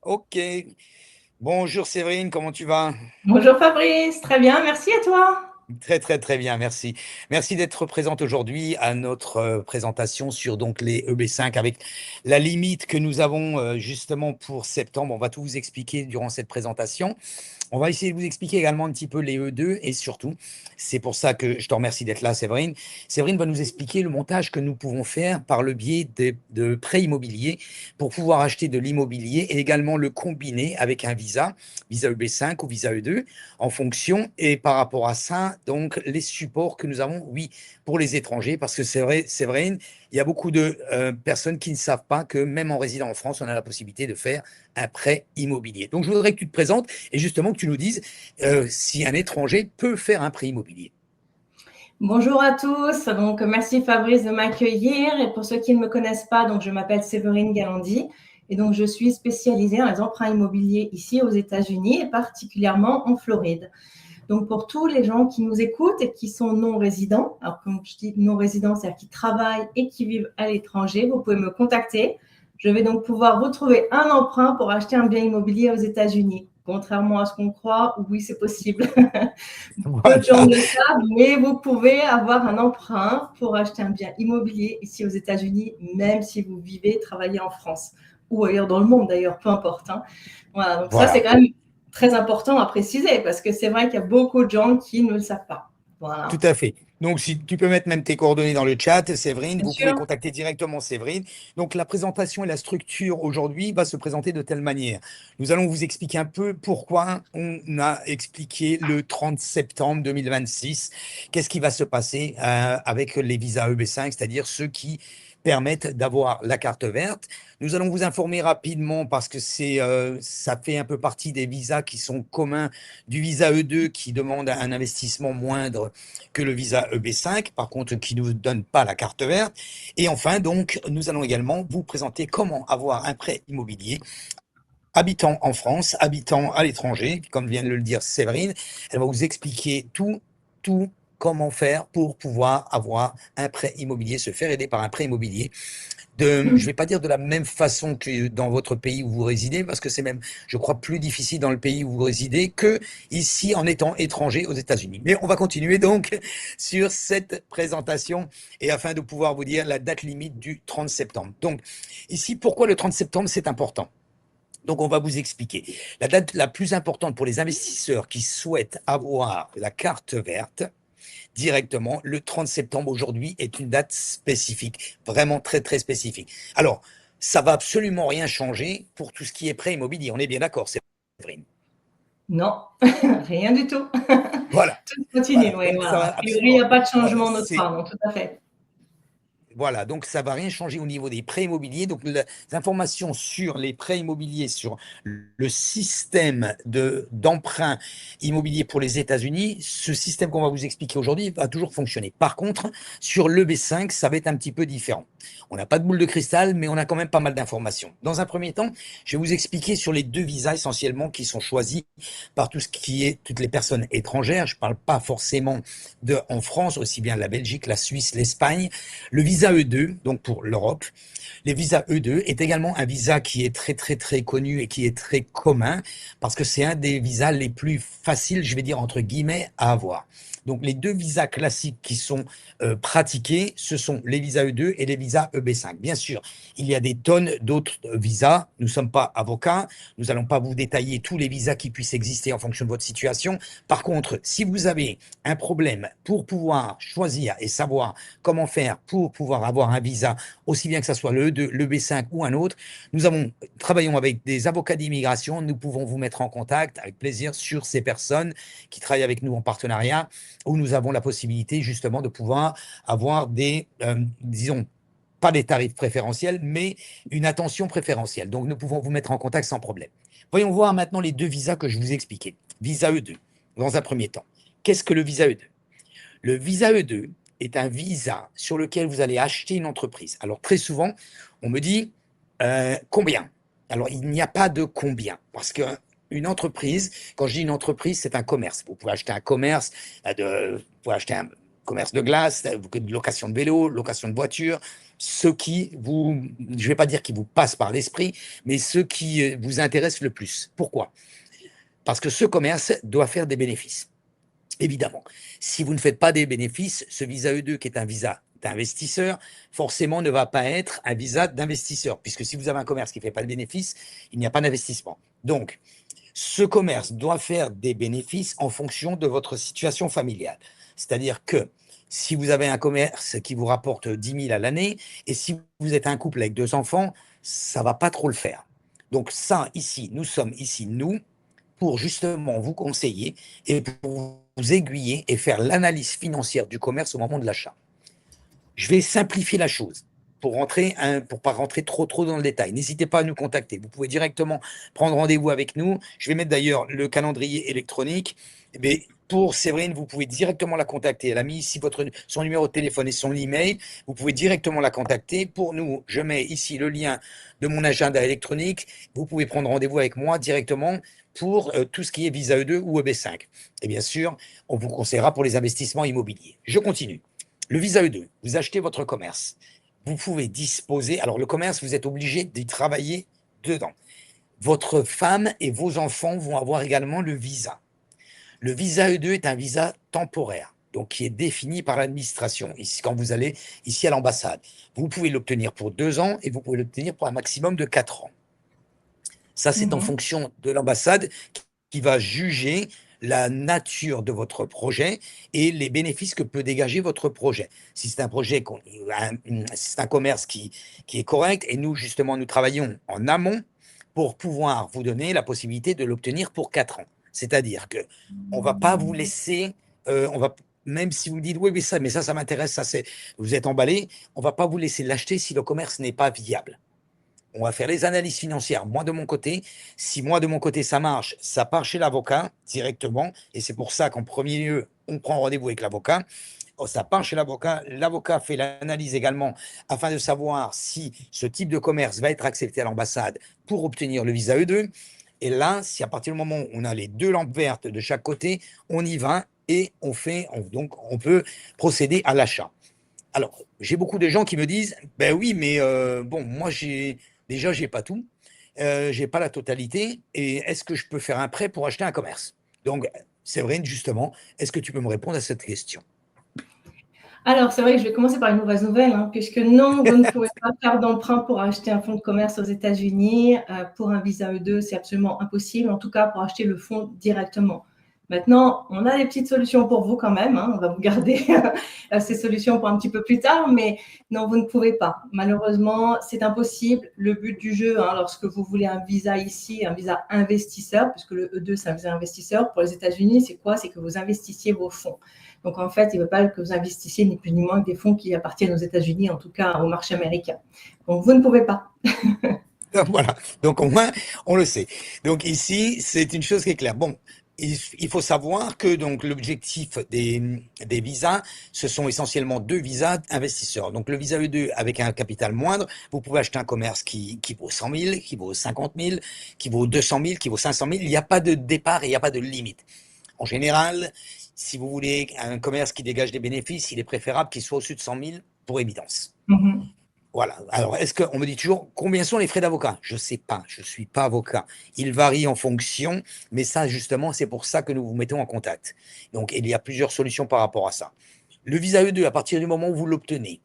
Ok. Bonjour Séverine, comment tu vas? Bonjour Fabrice, très bien, merci à toi. Très très très bien, merci. Merci d'être présente aujourd'hui à notre présentation sur donc les EB5 avec la limite que nous avons justement pour septembre. On va tout vous expliquer durant cette présentation. On va essayer de vous expliquer également un petit peu les E2 et surtout, c'est pour ça que je te remercie d'être là, Séverine. Séverine va nous expliquer le montage que nous pouvons faire par le biais de prêts immobiliers pour pouvoir acheter de l'immobilier et également le combiner avec un visa, visa EB5 ou visa E2 en fonction. Et par rapport à ça, donc les supports que nous avons, oui, pour les étrangers, parce que c'est vrai, Séverine, il y a beaucoup de personnes qui ne savent pas que même en résidant en France, on a la possibilité de faire un prêt immobilier. Donc, je voudrais que tu te présentes et justement que tu nous dises si un étranger peut faire un prêt immobilier. Bonjour à tous, donc merci Fabrice de m'accueillir. Et pour ceux qui ne me connaissent pas, donc je m'appelle Séverine Galandi et donc je suis spécialisée dans les emprunts immobiliers ici aux États-Unis et particulièrement en Floride. Donc pour tous les gens qui nous écoutent et qui sont non résidents, alors comme je dis non résidents, c'est-à-dire qui travaillent et qui vivent à l'étranger, vous pouvez me contacter. Je vais donc pouvoir vous trouver un emprunt pour acheter un bien immobilier aux États-Unis. Contrairement à ce qu'on croit, oui, c'est possible. Peu de gens Voilà, le savent, mais vous pouvez avoir un emprunt pour acheter un bien immobilier ici aux États-Unis, même si vous vivez, travaillez en France ou ailleurs dans le monde d'ailleurs, peu importe. Hein. Voilà, donc ça c'est voilà. quand même très important à préciser parce que c'est vrai qu'il y a beaucoup de gens qui ne le savent pas. Tout Voilà, à fait. Donc, si tu peux mettre même tes coordonnées dans le chat, Séverine, bien vous pouvez sûr. contacter directement Séverine. Donc, la présentation et la structure aujourd'hui va se présenter de telle manière. Nous allons vous expliquer un peu pourquoi on a expliqué le 30 septembre 2026. Qu'est-ce qui va se passer avec les visas EB5, c'est-à-dire ceux qui permettent d'avoir la carte verte. Nous allons vous informer rapidement parce que ça fait un peu partie des visas qui sont communs du visa E2 qui demande un investissement moindre que le visa EB5, par contre, qui ne nous donne pas la carte verte. Et enfin, donc, nous allons également vous présenter comment avoir un prêt immobilier habitant en France, habitant à l'étranger, comme vient de le dire Séverine. Elle va vous expliquer tout, comment faire pour pouvoir avoir un prêt immobilier, se faire aider par un prêt immobilier je ne vais pas dire de la même façon que dans votre pays où vous résidez, parce que c'est même, je crois, plus difficile dans le pays où vous résidez que ici en étant étranger aux États-Unis. Mais on va continuer donc sur cette présentation et afin de pouvoir vous dire la date limite du 30 septembre. Donc ici, pourquoi le 30 septembre, c'est important? Donc, on va vous expliquer. La date la plus importante pour les investisseurs qui souhaitent avoir la carte verte, directement. Le 30 septembre aujourd'hui est une date spécifique, vraiment très très spécifique. Alors, ça va absolument rien changer pour tout ce qui est prêt immobilier. On est bien d'accord, Séverine. Non, rien du tout. Voilà, Tout continue, voilà. oui, Donc ça voilà. va A priori, il n'y absolument. a pas de Voilà, changement de notre c'est part, non, tout à fait. Voilà, donc ça va rien changer au niveau des prêts immobiliers. Donc les informations sur les prêts immobiliers, sur le système d'emprunt immobilier pour les États-Unis, ce système qu'on va vous expliquer aujourd'hui va toujours fonctionner. Par contre, sur le B5, ça va être un petit peu différent. On n'a pas de boule de cristal, mais on a quand même pas mal d'informations. Dans un premier temps, je vais vous expliquer sur les deux visas essentiellement qui sont choisis par tout ce qui est toutes les personnes étrangères. Je ne parle pas forcément de en France, aussi bien la Belgique, la Suisse, l'Espagne. Le visa E2, donc pour l'Europe, les visas E2 est également un visa qui est très très très connu et qui est très commun parce que c'est un des visas les plus faciles, je vais dire entre guillemets, à avoir. Donc les deux visas classiques qui sont pratiqués, ce sont les visas E2 et les visas EB5. Bien sûr, il y a des tonnes d'autres visas. Nous ne sommes pas avocats. Nous n'allons pas vous détailler tous les visas qui puissent exister en fonction de votre situation. Par contre, si vous avez un problème pour pouvoir choisir et savoir comment faire pour pouvoir avoir un visa, aussi bien que ce soit le E2, le B5 ou un autre. Travaillons avec des avocats d'immigration. Nous pouvons vous mettre en contact avec plaisir sur ces personnes qui travaillent avec nous en partenariat, où nous avons la possibilité justement de pouvoir avoir disons, pas des tarifs préférentiels, mais une attention préférentielle. Donc, nous pouvons vous mettre en contact sans problème. Voyons voir maintenant les deux visas que je vous ai expliqués. Visa E2, dans un premier temps. Qu'est-ce que le visa E2? Le visa E2 est un visa sur lequel vous allez acheter une entreprise. Alors très souvent, on me dit combien? Alors il n'y a pas de combien, parce qu'une entreprise, quand je dis une entreprise, c'est un commerce. Vous pouvez acheter un commerce vous pouvez acheter un commerce de glace, de location de vélo, location de voiture. ce qui vous, je ne vais pas dire qui vous passe par l'esprit, mais ce qui vous intéresse le plus. Pourquoi? Parce que ce commerce doit faire des bénéfices. Évidemment, si vous ne faites pas des bénéfices, ce visa E2 qui est un visa d'investisseur, forcément ne va pas être un visa d'investisseur, puisque si vous avez un commerce qui ne fait pas de bénéfices, il n'y a pas d'investissement. Donc, ce commerce doit faire des bénéfices en fonction de votre situation familiale. C'est-à-dire que si vous avez un commerce qui vous rapporte 10 000 à l'année, et si vous êtes un couple avec 2 enfants, ça ne va pas trop le faire. Donc ça, ici, nous sommes ici, nous, pour justement vous conseiller et pour vous aiguiller et faire l'analyse financière du commerce au moment de l'achat. Je vais simplifier la chose pour pas rentrer trop dans le détail. N'hésitez pas à nous contacter. Vous pouvez directement prendre rendez-vous avec nous. Je vais mettre d'ailleurs le calendrier électronique. Mais pour Séverine, vous pouvez directement la contacter. Elle a mis ici son numéro de téléphone et son email. Vous pouvez directement la contacter. Pour nous, je mets ici le lien de mon agenda électronique. Vous pouvez prendre rendez-vous avec moi directement pour tout ce qui est Visa E2 ou EB5. Et bien sûr, on vous conseillera pour les investissements immobiliers. Je continue. Le Visa E2, vous achetez votre commerce. Vous pouvez disposer, alors le commerce, vous êtes obligé d'y travailler dedans. Votre femme et vos enfants vont avoir également le visa. Le visa E2 est un visa temporaire, donc qui est défini par l'administration, ici, quand vous allez ici à l'ambassade. Vous pouvez l'obtenir pour 2 ans et vous pouvez l'obtenir pour un maximum de 4 ans. Ça, c'est en fonction de l'ambassade qui va juger la nature de votre projet et les bénéfices que peut dégager votre projet. Si c'est un projet, c'est un commerce qui est correct, et nous, justement, nous travaillons en amont pour pouvoir vous donner la possibilité de l'obtenir pour 4 ans. C'est-à-dire que on va pas vous laisser, même si vous dites, oui, mais ça m'intéresse, vous êtes emballé, on va pas vous laisser l'acheter si le commerce n'est pas viable. On va faire les analyses financières. Moi, de mon côté, si moi, de mon côté, ça marche, ça part chez l'avocat directement. Et c'est pour ça qu'en premier lieu, on prend rendez-vous avec l'avocat. Oh, ça part chez l'avocat. L'avocat fait l'analyse également afin de savoir si ce type de commerce va être accepté à l'ambassade pour obtenir le visa E2. Et là, si à partir du moment où on a les 2 lampes vertes de chaque côté, on y va et donc on peut procéder à l'achat. Alors, j'ai beaucoup de gens qui me disent, ben oui, mais bon, moi, j'ai pas tout, j'ai pas la totalité, et est-ce que je peux faire un prêt pour acheter un commerce? Donc, Séverine, justement, est-ce que tu peux me répondre à cette question? Alors, c'est vrai que je vais commencer par une mauvaise nouvelle, hein, puisque non, vous ne pouvez pas faire d'emprunt pour acheter un fonds de commerce aux États-Unis. Pour un visa E2, c'est absolument impossible, en tout cas pour acheter le fonds directement. Maintenant, on a des petites solutions pour vous quand même. Hein, on va vous garder ces solutions pour un petit peu plus tard, mais non, vous ne pouvez pas. Malheureusement, c'est impossible. Le but du jeu, hein, lorsque vous voulez un visa ici, un visa investisseur, puisque le E2, c'est un visa investisseur, pour les États-Unis, c'est quoi? C'est que vous investissiez vos fonds. Donc, en fait, il ne veut pas que vous investissiez ni plus ni moins que des fonds qui appartiennent aux États-Unis, en tout cas au marché américain. Donc, vous ne pouvez pas. Voilà, donc au moins, on le sait. Donc ici, c'est une chose qui est claire. Bon, il faut savoir que donc l'objectif des visas, ce sont essentiellement 2 visas investisseurs. Donc le visa E2 avec un capital moindre, vous pouvez acheter un commerce qui vaut 100 000, qui vaut 50 000, qui vaut 200 000, qui vaut 500 000. Il n'y a pas de départ et il n'y a pas de limite. En général, si vous voulez un commerce qui dégage des bénéfices, il est préférable qu'il soit au-dessus de 100 000 pour évidence. Voilà. Alors, on me dit toujours, combien sont les frais d'avocat? Je ne sais pas, je ne suis pas avocat. Ils varient en fonction, mais ça, justement, c'est pour ça que nous vous mettons en contact. Donc, il y a plusieurs solutions par rapport à ça. Le visa E2, à partir du moment où vous l'obtenez,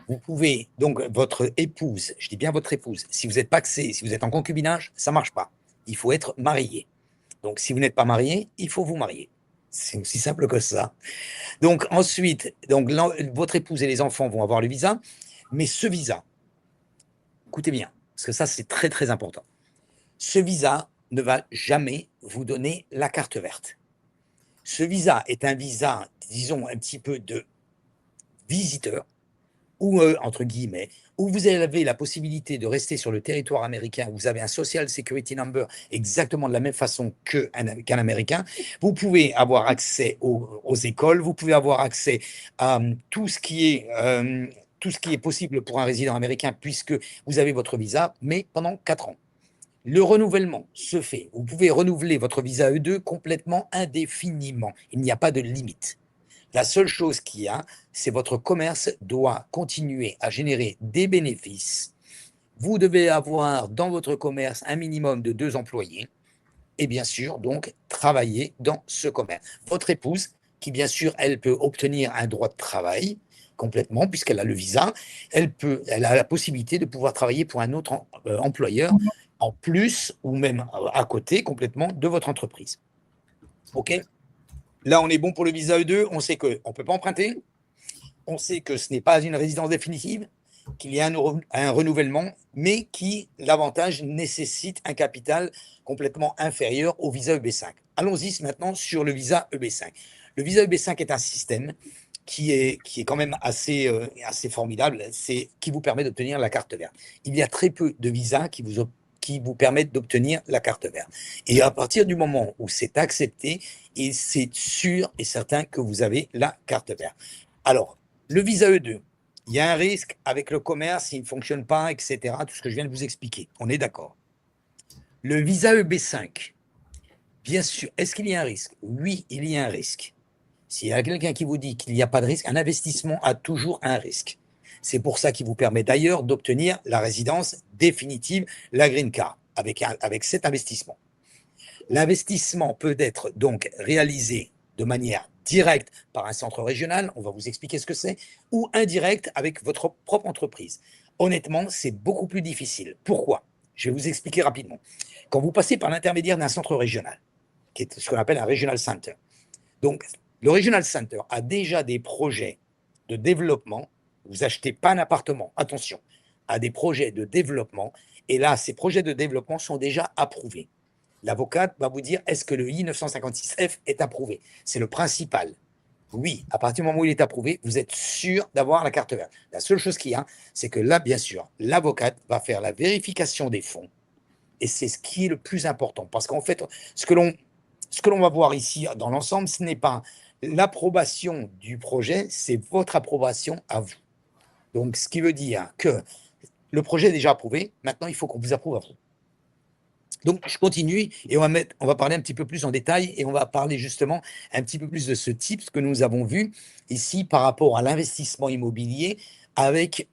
vous pouvez, donc, votre épouse, je dis bien votre épouse, si vous êtes pacsé, si vous êtes en concubinage, ça ne marche pas. Il faut être marié. Donc, si vous n'êtes pas marié, il faut vous marier. C'est aussi simple que ça. Donc, ensuite, votre épouse et les enfants vont avoir le visa. Mais ce visa, écoutez bien, parce que ça, c'est très, très important. Ce visa ne va jamais vous donner la carte verte. Ce visa est un visa, disons, un petit peu de visiteur, ou entre guillemets, où vous avez la possibilité de rester sur le territoire américain, vous avez un Social Security Number exactement de la même façon qu'un Américain. Vous pouvez avoir accès aux écoles, vous pouvez avoir accès à tout ce qui est possible pour un résident américain, puisque vous avez votre visa, mais pendant 4 ans. Le renouvellement se fait. Vous pouvez renouveler votre visa E2 complètement indéfiniment. Il n'y a pas de limite. La seule chose qu'il y a, c'est votre commerce doit continuer à générer des bénéfices. Vous devez avoir dans votre commerce un minimum de 2 employés et bien sûr, donc, travailler dans ce commerce. Votre épouse, qui bien sûr, elle peut obtenir un droit de travail complètement, puisqu'elle a le visa, elle a la possibilité de pouvoir travailler pour un autre employeur en plus ou même à côté complètement de votre entreprise. OK? Là, on est bon pour le visa E2, on sait qu'on ne peut pas emprunter, on sait que ce n'est pas une résidence définitive, qu'il y a un renouvellement, mais qui, l'avantage, nécessite un capital complètement inférieur au visa EB5. Allons-y maintenant sur le visa EB5. Le visa EB5 est un système qui est quand même assez formidable, qui vous permet d'obtenir la carte verte. Il y a très peu de visas qui vous permettent d'obtenir la carte verte. Et à partir du moment où c'est accepté, et c'est sûr et certain que vous avez la carte verte. Alors, le visa E2, il y a un risque avec le commerce, il ne fonctionne pas, etc. Tout ce que je viens de vous expliquer. On est d'accord. Le visa EB5, bien sûr, est-ce qu'il y a un risque? Oui, il y a un risque. S'il y a quelqu'un qui vous dit qu'il n'y a pas de risque, un investissement a toujours un risque. C'est pour ça qu'il vous permet d'ailleurs d'obtenir la résidence définitive, la green card, avec cet investissement. L'investissement peut être donc réalisé de manière directe par un centre régional, on va vous expliquer ce que c'est, ou indirect avec votre propre entreprise. Honnêtement, c'est beaucoup plus difficile. Pourquoi? Je vais vous expliquer rapidement. Quand vous passez par l'intermédiaire d'un centre régional, qui est ce qu'on appelle un regional center, donc le regional center a déjà des projets de développement. Vous n'achetez pas un appartement, attention, à des projets de développement, et là, ces projets de développement sont déjà approuvés. L'avocate va vous dire, est-ce que le I-956F est approuvé? C'est le principal. Oui, à partir du moment où il est approuvé, vous êtes sûr d'avoir la carte verte. La seule chose qu'il y a, c'est que là, bien sûr, l'avocate va faire la vérification des fonds. Et c'est ce qui est le plus important. Parce qu'en fait, ce que l'on va voir ici dans l'ensemble, ce n'est pas l'approbation du projet, c'est votre approbation à vous. Donc, ce qui veut dire que le projet est déjà approuvé, maintenant, il faut qu'on vous approuve à vous. Donc, je continue et on va parler un petit peu plus en détail et on va parler justement un petit peu plus de ce type que nous avons vu ici par rapport à l'investissement immobilier avec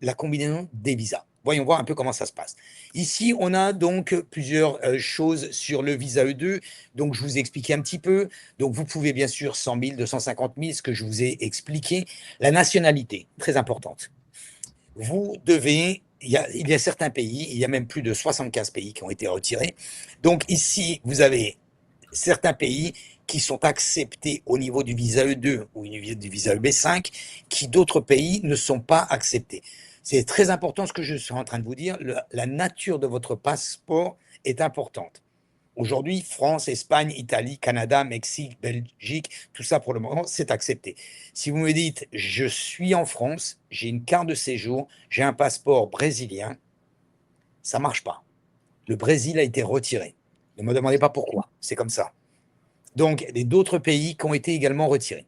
la combinaison des visas. Voyons voir un peu comment ça se passe. Ici, on a donc plusieurs choses sur le visa E2. Donc, je vous ai expliqué un petit peu. Donc, vous pouvez bien sûr 100 000, 250 000, ce que je vous ai expliqué. La nationalité, très importante. Vous devez il y a certains pays, il y a même plus de 75 pays qui ont été retirés. Donc ici, vous avez certains pays qui sont acceptés au niveau du visa E2 ou du visa EB5, qui d'autres pays ne sont pas acceptés. C'est très important ce que je suis en train de vous dire. La nature de votre passeport est importante. Aujourd'hui, France, Espagne, Italie, Canada, Mexique, Belgique, tout ça pour le moment, c'est accepté. Si vous me dites, je suis en France, j'ai une carte de séjour, j'ai un passeport brésilien, ça ne marche pas. Le Brésil a été retiré. Ne me demandez pas pourquoi, c'est comme ça. Donc, il y a d'autres pays qui ont été également retirés.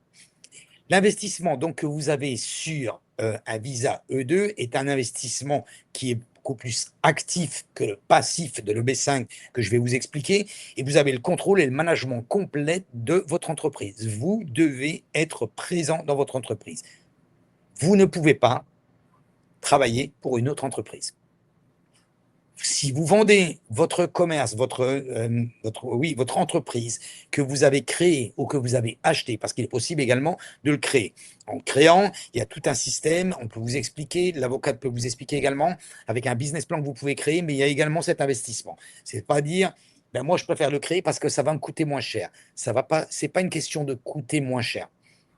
L'investissement donc, que vous avez sur un visa E2 est un investissement qui est beaucoup plus actif que le passif de l'EB5 que je vais vous expliquer, et vous avez le contrôle et le management complet de votre entreprise. Vous devez être présent dans votre entreprise. Vous ne pouvez pas travailler pour une autre entreprise. Si vous vendez votre commerce, votre entreprise que vous avez créée ou que vous avez achetée, parce qu'il est possible également de le créer. En créant, il y a tout un système, on peut vous expliquer, l'avocat peut vous expliquer également, avec un business plan que vous pouvez créer, mais il y a également cet investissement. C'est pas dire, ben moi je préfère le créer parce que ça va me coûter moins cher. Ça va pas, c'est pas une question de coûter moins cher.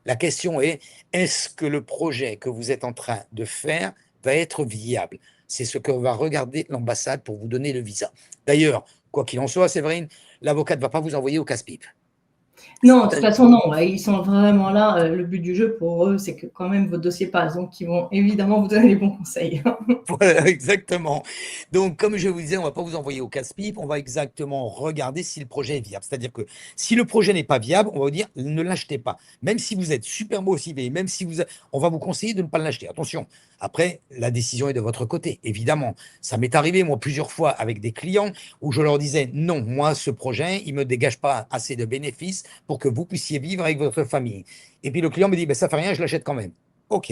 La question est-ce que le projet que vous êtes en train de faire va être viable? C'est ce que va regarder l'ambassade pour vous donner le visa. D'ailleurs, quoi qu'il en soit, Séverine, l'avocat ne va pas vous envoyer au casse-pipe. Non, de toute façon, non. Ils sont vraiment là. Le but du jeu pour eux, c'est que quand même votre dossier passe. Donc, ils vont évidemment vous donner les bons conseils. Voilà, exactement. Donc, comme je vous disais, on ne va pas vous envoyer au casse-pipe. On va exactement regarder si le projet est viable. C'est-à-dire que si le projet n'est pas viable, on va vous dire ne l'achetez pas. Même si vous êtes super motivé, même si on va vous conseiller de ne pas l'acheter. Attention. Après, la décision est de votre côté, évidemment. Ça m'est arrivé, moi, plusieurs fois avec des clients où je leur disais non, moi, ce projet, il ne me dégage pas assez de bénéfices. pour que vous puissiez vivre avec votre famille. Et puis le client me dit, ben, ça fait rien, je l'achète quand même. OK.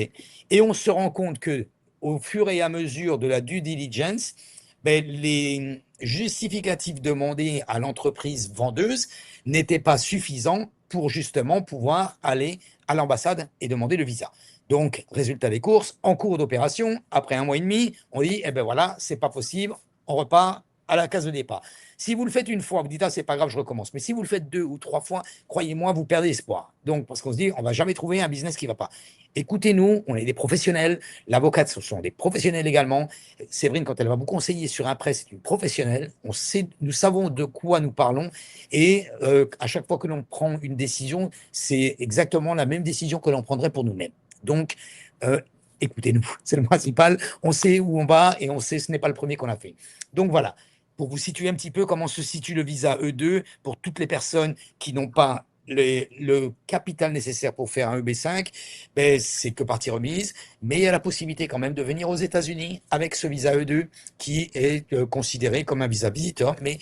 Et on se rend compte que au fur et à mesure de la due diligence, ben, les justificatifs demandés à l'entreprise vendeuse n'étaient pas suffisants pour justement pouvoir aller à l'ambassade et demander le visa. Donc, résultat des courses, en cours d'opération, après 1 mois et demi, on dit, eh ben voilà, c'est pas possible, on repart à la case de départ. Si vous le faites une fois, vous dites, ah, c'est pas grave, je recommence. Mais si vous le faites 2 ou 3 fois, croyez-moi, vous perdez espoir. Donc, parce qu'on se dit, on va jamais trouver un business qui va pas. Écoutez-nous, on est des professionnels. L'avocate, ce sont des professionnels également. Séverine, quand elle va vous conseiller sur un prêt, c'est une professionnelle. Nous savons de quoi nous parlons. Et à chaque fois que l'on prend une décision, c'est exactement la même décision que l'on prendrait pour nous-mêmes. Donc, écoutez-nous, c'est le principal. On sait où on va et on sait ce n'est pas le premier qu'on a fait. Donc voilà, pour vous situer un petit peu comment se situe le visa E2 pour toutes les personnes qui n'ont pas le capital nécessaire pour faire un EB5, ben, c'est que partie remise, mais il y a la possibilité quand même de venir aux États-Unis avec ce visa E2 qui est considéré comme un visa visiteur, mais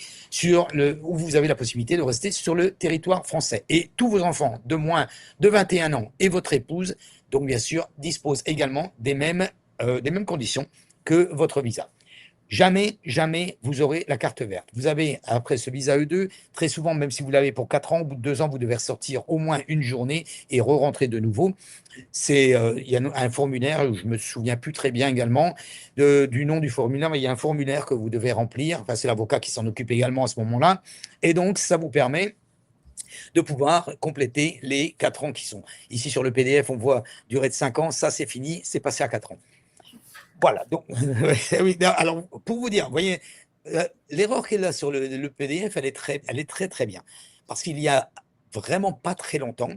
où vous avez la possibilité de rester sur le territoire français. Et tous vos enfants de moins de 21 ans et votre épouse, donc bien sûr, disposent également des mêmes conditions que votre visa. Jamais, jamais, vous aurez la carte verte. Vous avez, après ce visa E2, très souvent, même si vous l'avez pour 4 ans, au bout de 2 ans, vous devez ressortir au moins une journée et re-rentrer de nouveau. Il y a un formulaire, je ne me souviens plus très bien également du nom du formulaire, mais il y a un formulaire que vous devez remplir. Enfin, c'est l'avocat qui s'en occupe également à ce moment-là. Et donc, ça vous permet de pouvoir compléter les 4 ans qui sont. Ici, sur le PDF, on voit durée de 5 ans. Ça, c'est fini, c'est passé à 4 ans. Voilà, donc, oui, alors pour vous dire, vous voyez, l'erreur qu'elle a sur le PDF, elle est très, très bien. Parce qu'il y a vraiment pas très longtemps,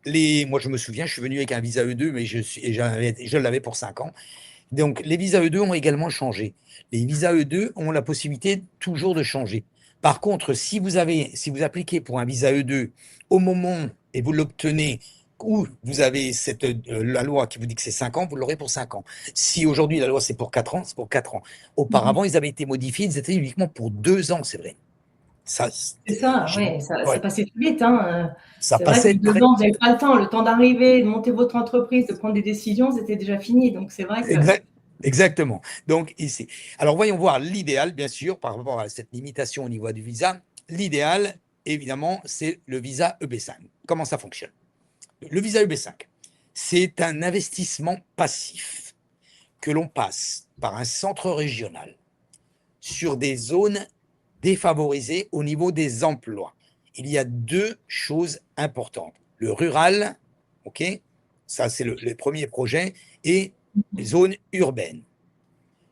moi je me souviens, je suis venu avec un visa E2, mais je l'avais pour 5 ans. Donc les visas E2 ont également changé. Les visas E2 ont la possibilité toujours de changer. Par contre, si vous appliquez pour un visa E2 au moment et vous l'obtenez où vous avez la loi qui vous dit que c'est 5 ans, vous l'aurez pour 5 ans. Si aujourd'hui la loi c'est pour 4 ans, c'est pour 4 ans. Auparavant, ils avaient été modifiés, ils étaient uniquement pour 2 ans, c'est vrai. Ça, C'est ça, ouais, ça passait tout vite. Hein. Ça C'est vrai passait que 2 ans, vous n'avez pas le temps. Le temps d'arriver, de monter votre entreprise, de prendre des décisions, c'était déjà fini. Donc, c'est vrai que… Exactement. Donc, ici. Alors, voyons voir l'idéal, bien sûr, par rapport à cette limitation au niveau du visa. L'idéal, évidemment, c'est le visa EB5. Comment ça fonctionne? Le visa EB5, c'est un investissement passif que l'on passe par un centre régional sur des zones défavorisées au niveau des emplois. Il y a 2 choses importantes. Le rural, OK, ça c'est le premier projet, et les zones urbaines.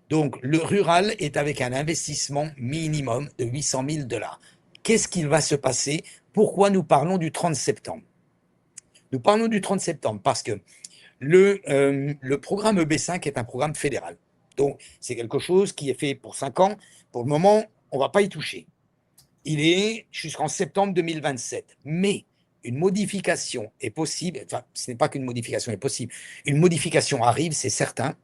Donc le rural est avec un investissement minimum de 800 000 $. Qu'est-ce qu'il va se passer? Pourquoi nous parlons du 30 septembre? Nous parlons du 30 septembre parce que le programme EB5 est un programme fédéral. Donc, c'est quelque chose qui est fait pour 5 ans. Pour le moment, on ne va pas y toucher. Il est jusqu'en septembre 2027. Mais une modification est possible. Enfin, ce n'est pas qu'une modification est possible. Une modification arrive, c'est certain.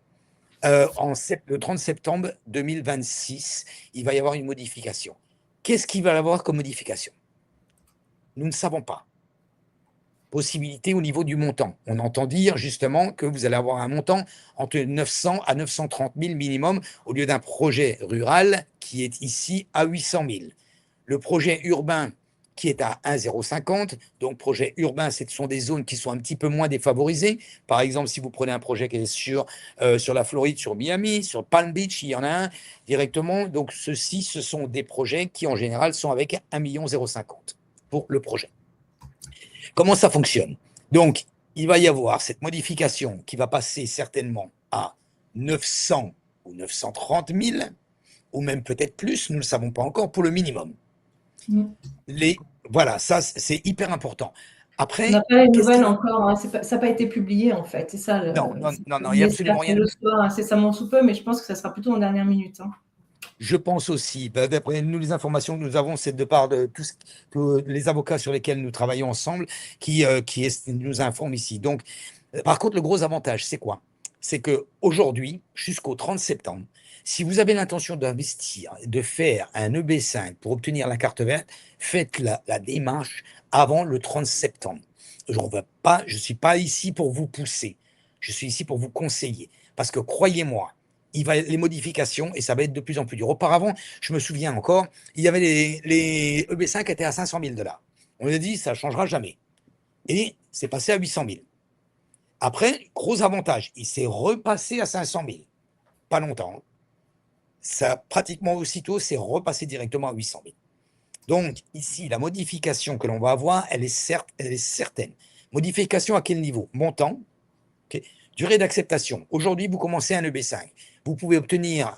Le 30 septembre 2026, il va y avoir une modification. Qu'est-ce qu'il va y avoir comme modification? Nous ne savons pas. Possibilité au niveau du montant. On entend dire justement que vous allez avoir un montant entre 900 à 930 000 minimum au lieu d'un projet rural qui est ici à 800 000. Le projet urbain qui est à 1,050. Donc, projet urbain, ce sont des zones qui sont un petit peu moins défavorisées. Par exemple, si vous prenez un projet qui est sur la Floride, sur Miami, sur Palm Beach, il y en a un directement. Donc, ce sont des projets qui, en général, sont avec 1,050 million pour le projet. Comment ça fonctionne? Donc, il va y avoir cette modification qui va passer certainement à 900 ou 930 000, ou même peut-être plus, nous ne le savons pas encore, pour le minimum. Voilà, ça, c'est hyper important. Après, on n'a pas les nouvelles encore, hein. Ça n'a pas été publié en fait. C'est ça. Non, il n'y a absolument rien. Le soir, incessamment sous peu, mais je pense que ça sera plutôt en dernière minute. Hein. Je pense aussi. D'après nous, les informations que nous avons, c'est de part de tous les avocats sur lesquels nous travaillons ensemble qui nous informent ici. Donc, par contre, le gros avantage, c'est quoi? C'est qu'aujourd'hui, jusqu'au 30 septembre, Si vous avez l'intention d'investir, de faire un EB5 pour obtenir la carte verte, faites la démarche avant le 30 septembre. Je ne suis pas ici pour vous pousser, je suis ici pour vous conseiller. Parce que croyez-moi, les modifications, et ça va être de plus en plus dur. Auparavant, je me souviens encore, il y avait les EB5 qui étaient à 500 000 $. On a dit, ça ne changera jamais. Et c'est passé à 800 000. Après, gros avantage, il s'est repassé à 500 000. Pas longtemps. Ça, pratiquement aussitôt, c'est repassé directement à 800 000. Donc, ici, la modification que l'on va avoir, elle est certaine. Modification à quel niveau? Montant, okay. Durée d'acceptation. Aujourd'hui, vous commencez un EB5. Vous pouvez obtenir,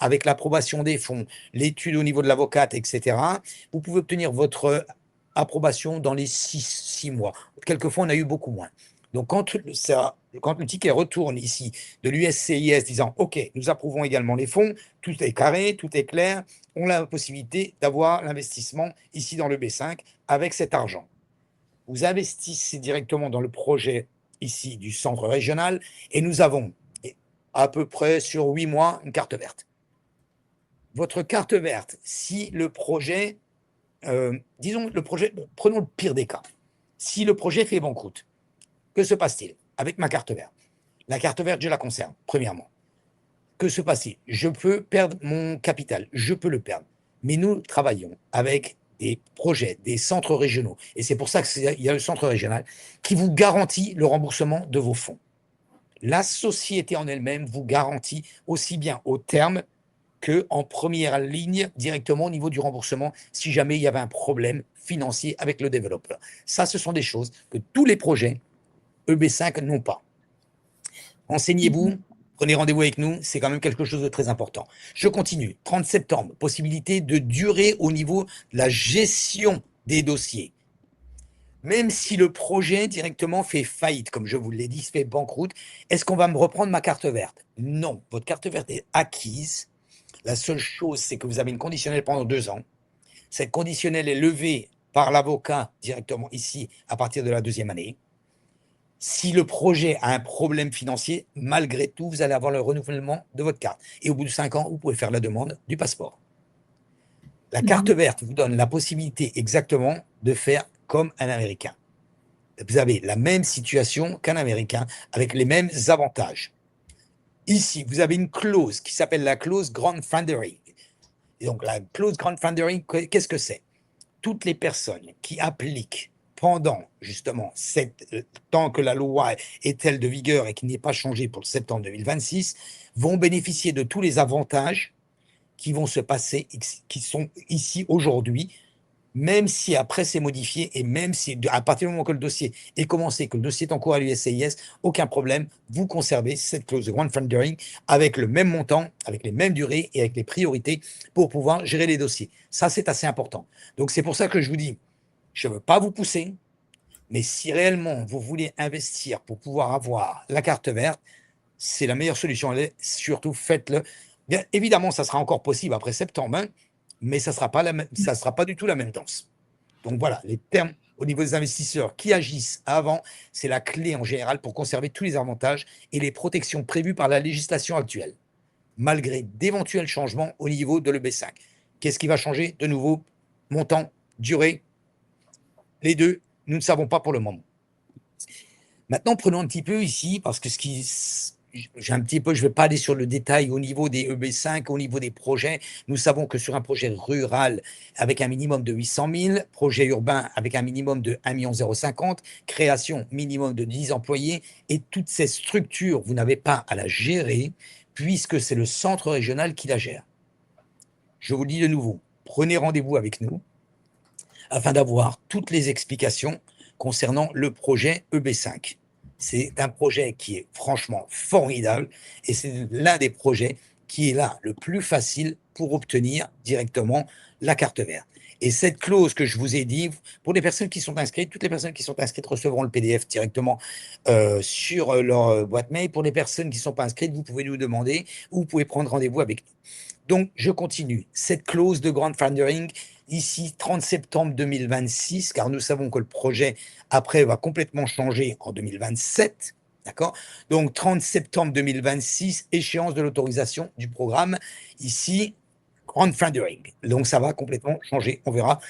avec l'approbation des fonds, l'étude au niveau de l'avocate, etc., vous pouvez obtenir votre approbation dans les 6 mois. Quelquefois, on a eu beaucoup moins. Donc, quand le ticket retourne ici de l'USCIS disant « Ok, nous approuvons également les fonds, tout est carré, tout est clair, on a la possibilité d'avoir l'investissement ici dans le B5 avec cet argent. » Vous investissez directement dans le projet ici du centre régional et nous avons à peu près sur 8 mois une carte verte. Votre carte verte, si le projet, prenons le pire des cas, si le projet fait banqueroute, que se passe-t-il avec ma carte verte? La carte verte, je la conserve, premièrement. Que se passe-t-il? Je peux perdre mon capital, je peux le perdre. Mais nous travaillons avec des projets, des centres régionaux. Et c'est pour ça qu'il y a le centre régional qui vous garantit le remboursement de vos fonds. La société en elle-même vous garantit aussi bien au terme qu'en première ligne directement au niveau du remboursement si jamais il y avait un problème financier avec le développeur. Ça, ce sont des choses que tous les projets EB5 n'ont pas. Renseignez-vous, prenez rendez-vous avec nous, c'est quand même quelque chose de très important. Je continue. 30 septembre, possibilité de durée au niveau de la gestion des dossiers. Même si le projet directement fait faillite, comme je vous l'ai dit, fait banqueroute, est-ce qu'on va me reprendre ma carte verte? Non, votre carte verte est acquise. La seule chose, c'est que vous avez une conditionnelle pendant 2 ans. Cette conditionnelle est levée par l'avocat directement ici à partir de la 2e année. Si le projet a un problème financier, malgré tout, vous allez avoir le renouvellement de votre carte. Et au bout de 5 ans, vous pouvez faire la demande du passeport. La carte verte vous donne la possibilité exactement de faire comme un Américain. Vous avez la même situation qu'un Américain avec les mêmes avantages. Ici, vous avez une clause qui s'appelle la clause grandfathering. Et donc, la clause grandfathering, qu'est-ce que c'est? Toutes les personnes qui appliquent pendant justement tant que la loi est-elle de vigueur et qui n'est pas changée pour le septembre 2026, vont bénéficier de tous les avantages qui vont se passer, qui sont ici aujourd'hui, même si après c'est modifié et même si à partir du moment que le dossier est commencé, que le dossier est en cours à l'USCIS, aucun problème, vous conservez cette clause de grandfathering avec le même montant, avec les mêmes durées et avec les priorités pour pouvoir gérer les dossiers. Ça, c'est assez important. Donc, c'est pour ça que je vous dis, je ne veux pas vous pousser, mais si réellement vous voulez investir pour pouvoir avoir la carte verte, c'est la meilleure solution. Allez, surtout, faites-le. Bien évidemment, ça sera encore possible après septembre, hein, mais ça sera pas du tout la même danse. Donc voilà, les termes au niveau des investisseurs qui agissent avant, c'est la clé en général pour conserver tous les avantages et les protections prévues par la législation actuelle, malgré d'éventuels changements au niveau de l'EB5. Qu'est-ce qui va changer de nouveau? Montant, durée, les deux, nous ne savons pas pour le moment. Maintenant, prenons un petit peu ici, parce que je ne vais pas aller sur le détail au niveau des EB5, au niveau des projets. Nous savons que sur un projet rural avec un minimum de 800 000, projet urbain avec un minimum de 1,050 million, création minimum de 10 employés, et toutes ces structures, vous n'avez pas à la gérer, puisque c'est le centre régional qui la gère. Je vous le dis de nouveau, prenez rendez-vous avec nous afin d'avoir toutes les explications concernant le projet EB5. C'est un projet qui est franchement formidable et c'est l'un des projets qui est là le plus facile pour obtenir directement la carte verte. Et cette clause que je vous ai dit, pour les personnes qui sont inscrites, toutes les personnes qui sont inscrites recevront le PDF directement sur leur boîte mail. Pour les personnes qui ne sont pas inscrites, vous pouvez nous demander ou vous pouvez prendre rendez-vous avec nous. Donc, je continue. Cette clause de grandfathering, ici, 30 septembre 2026, car nous savons que le projet, après, va complètement changer en 2027. D'accord? Donc, 30 septembre 2026, échéance de l'autorisation du programme. Ici, crowdfunding. Donc, ça va complètement changer. On verra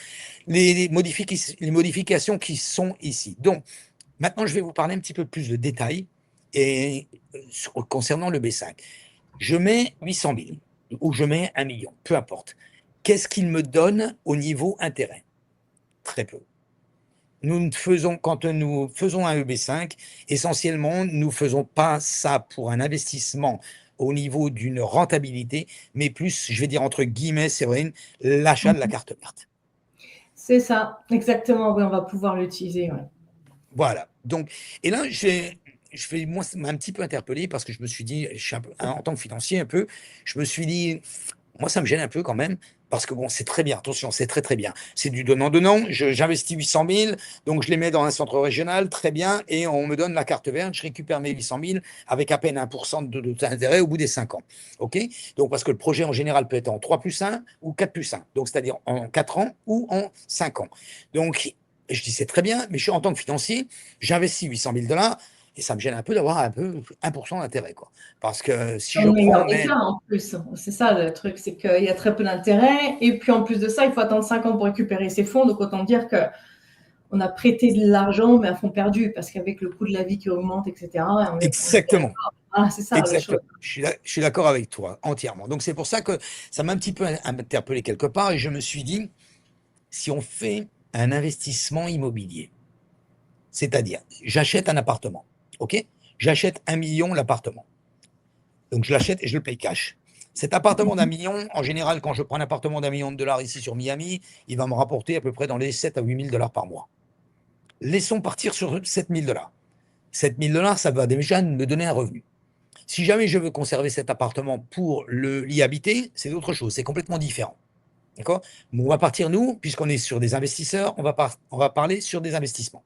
les modifications qui sont ici. Donc, maintenant, je vais vous parler un petit peu plus de détails et, concernant le B5. Je mets 800 000 ou je mets 1 million, peu importe. Qu'est-ce qu'il me donne au niveau intérêt? Très peu. Quand nous faisons un EB5, essentiellement, nous ne faisons pas ça pour un investissement au niveau d'une rentabilité, mais plus, je vais dire entre guillemets, Séverine, l'achat de la carte verte. C'est ça, exactement. Oui, on va pouvoir l'utiliser. Ouais. Voilà. Donc, et là, moi, ça m'a un petit peu interpellé parce que je me suis dit, en tant que financier un peu, je me suis dit, moi, ça me gêne un peu quand même, parce que bon, c'est très bien, attention, c'est très très bien. C'est du donnant-donnant, j'investis 800 000, donc je les mets dans un centre régional, très bien, et on me donne la carte verte, je récupère mes 800 000 avec à peine 1% d'intérêt au bout des 5 ans. OK? Donc, parce que le projet en général peut être en 3+1 ou 4+1, donc c'est-à-dire en 4 ans ou en 5 ans. Donc, je dis c'est très bien, mais en tant que financier, j'investis 800 000 $ et ça me gêne un peu d'avoir un peu 1% d'intérêt, quoi. Parce que si je prends même... en plus, c'est ça le truc, c'est qu'il y a très peu d'intérêt. Et puis en plus de ça, il faut attendre 5 ans pour récupérer ses fonds. Donc autant dire qu'on a prêté de l'argent, mais à fond perdu, parce qu'avec le coût de la vie qui augmente, etc. Exactement. C'est ça. Exactement. Je suis d'accord avec toi, entièrement. Donc c'est pour ça que ça m'a un petit peu interpellé quelque part et je me suis dit, si on fait un investissement immobilier, c'est-à-dire, j'achète un appartement, ok? J'achète 1 million l'appartement. Donc je l'achète et je le paye cash. Cet appartement d'1 million, en général, quand je prends un appartement d'1 million de dollars ici sur Miami, il va me rapporter à peu près dans les 7 à 8 000 $ par mois. Laissons partir sur 7 000 $. 7 000 $, ça va déjà me donner un revenu. Si jamais je veux conserver cet appartement pour l'y habiter, c'est autre chose, c'est complètement différent. D'accord? On va partir, nous, puisqu'on est sur des investisseurs, on va parler sur des investissements.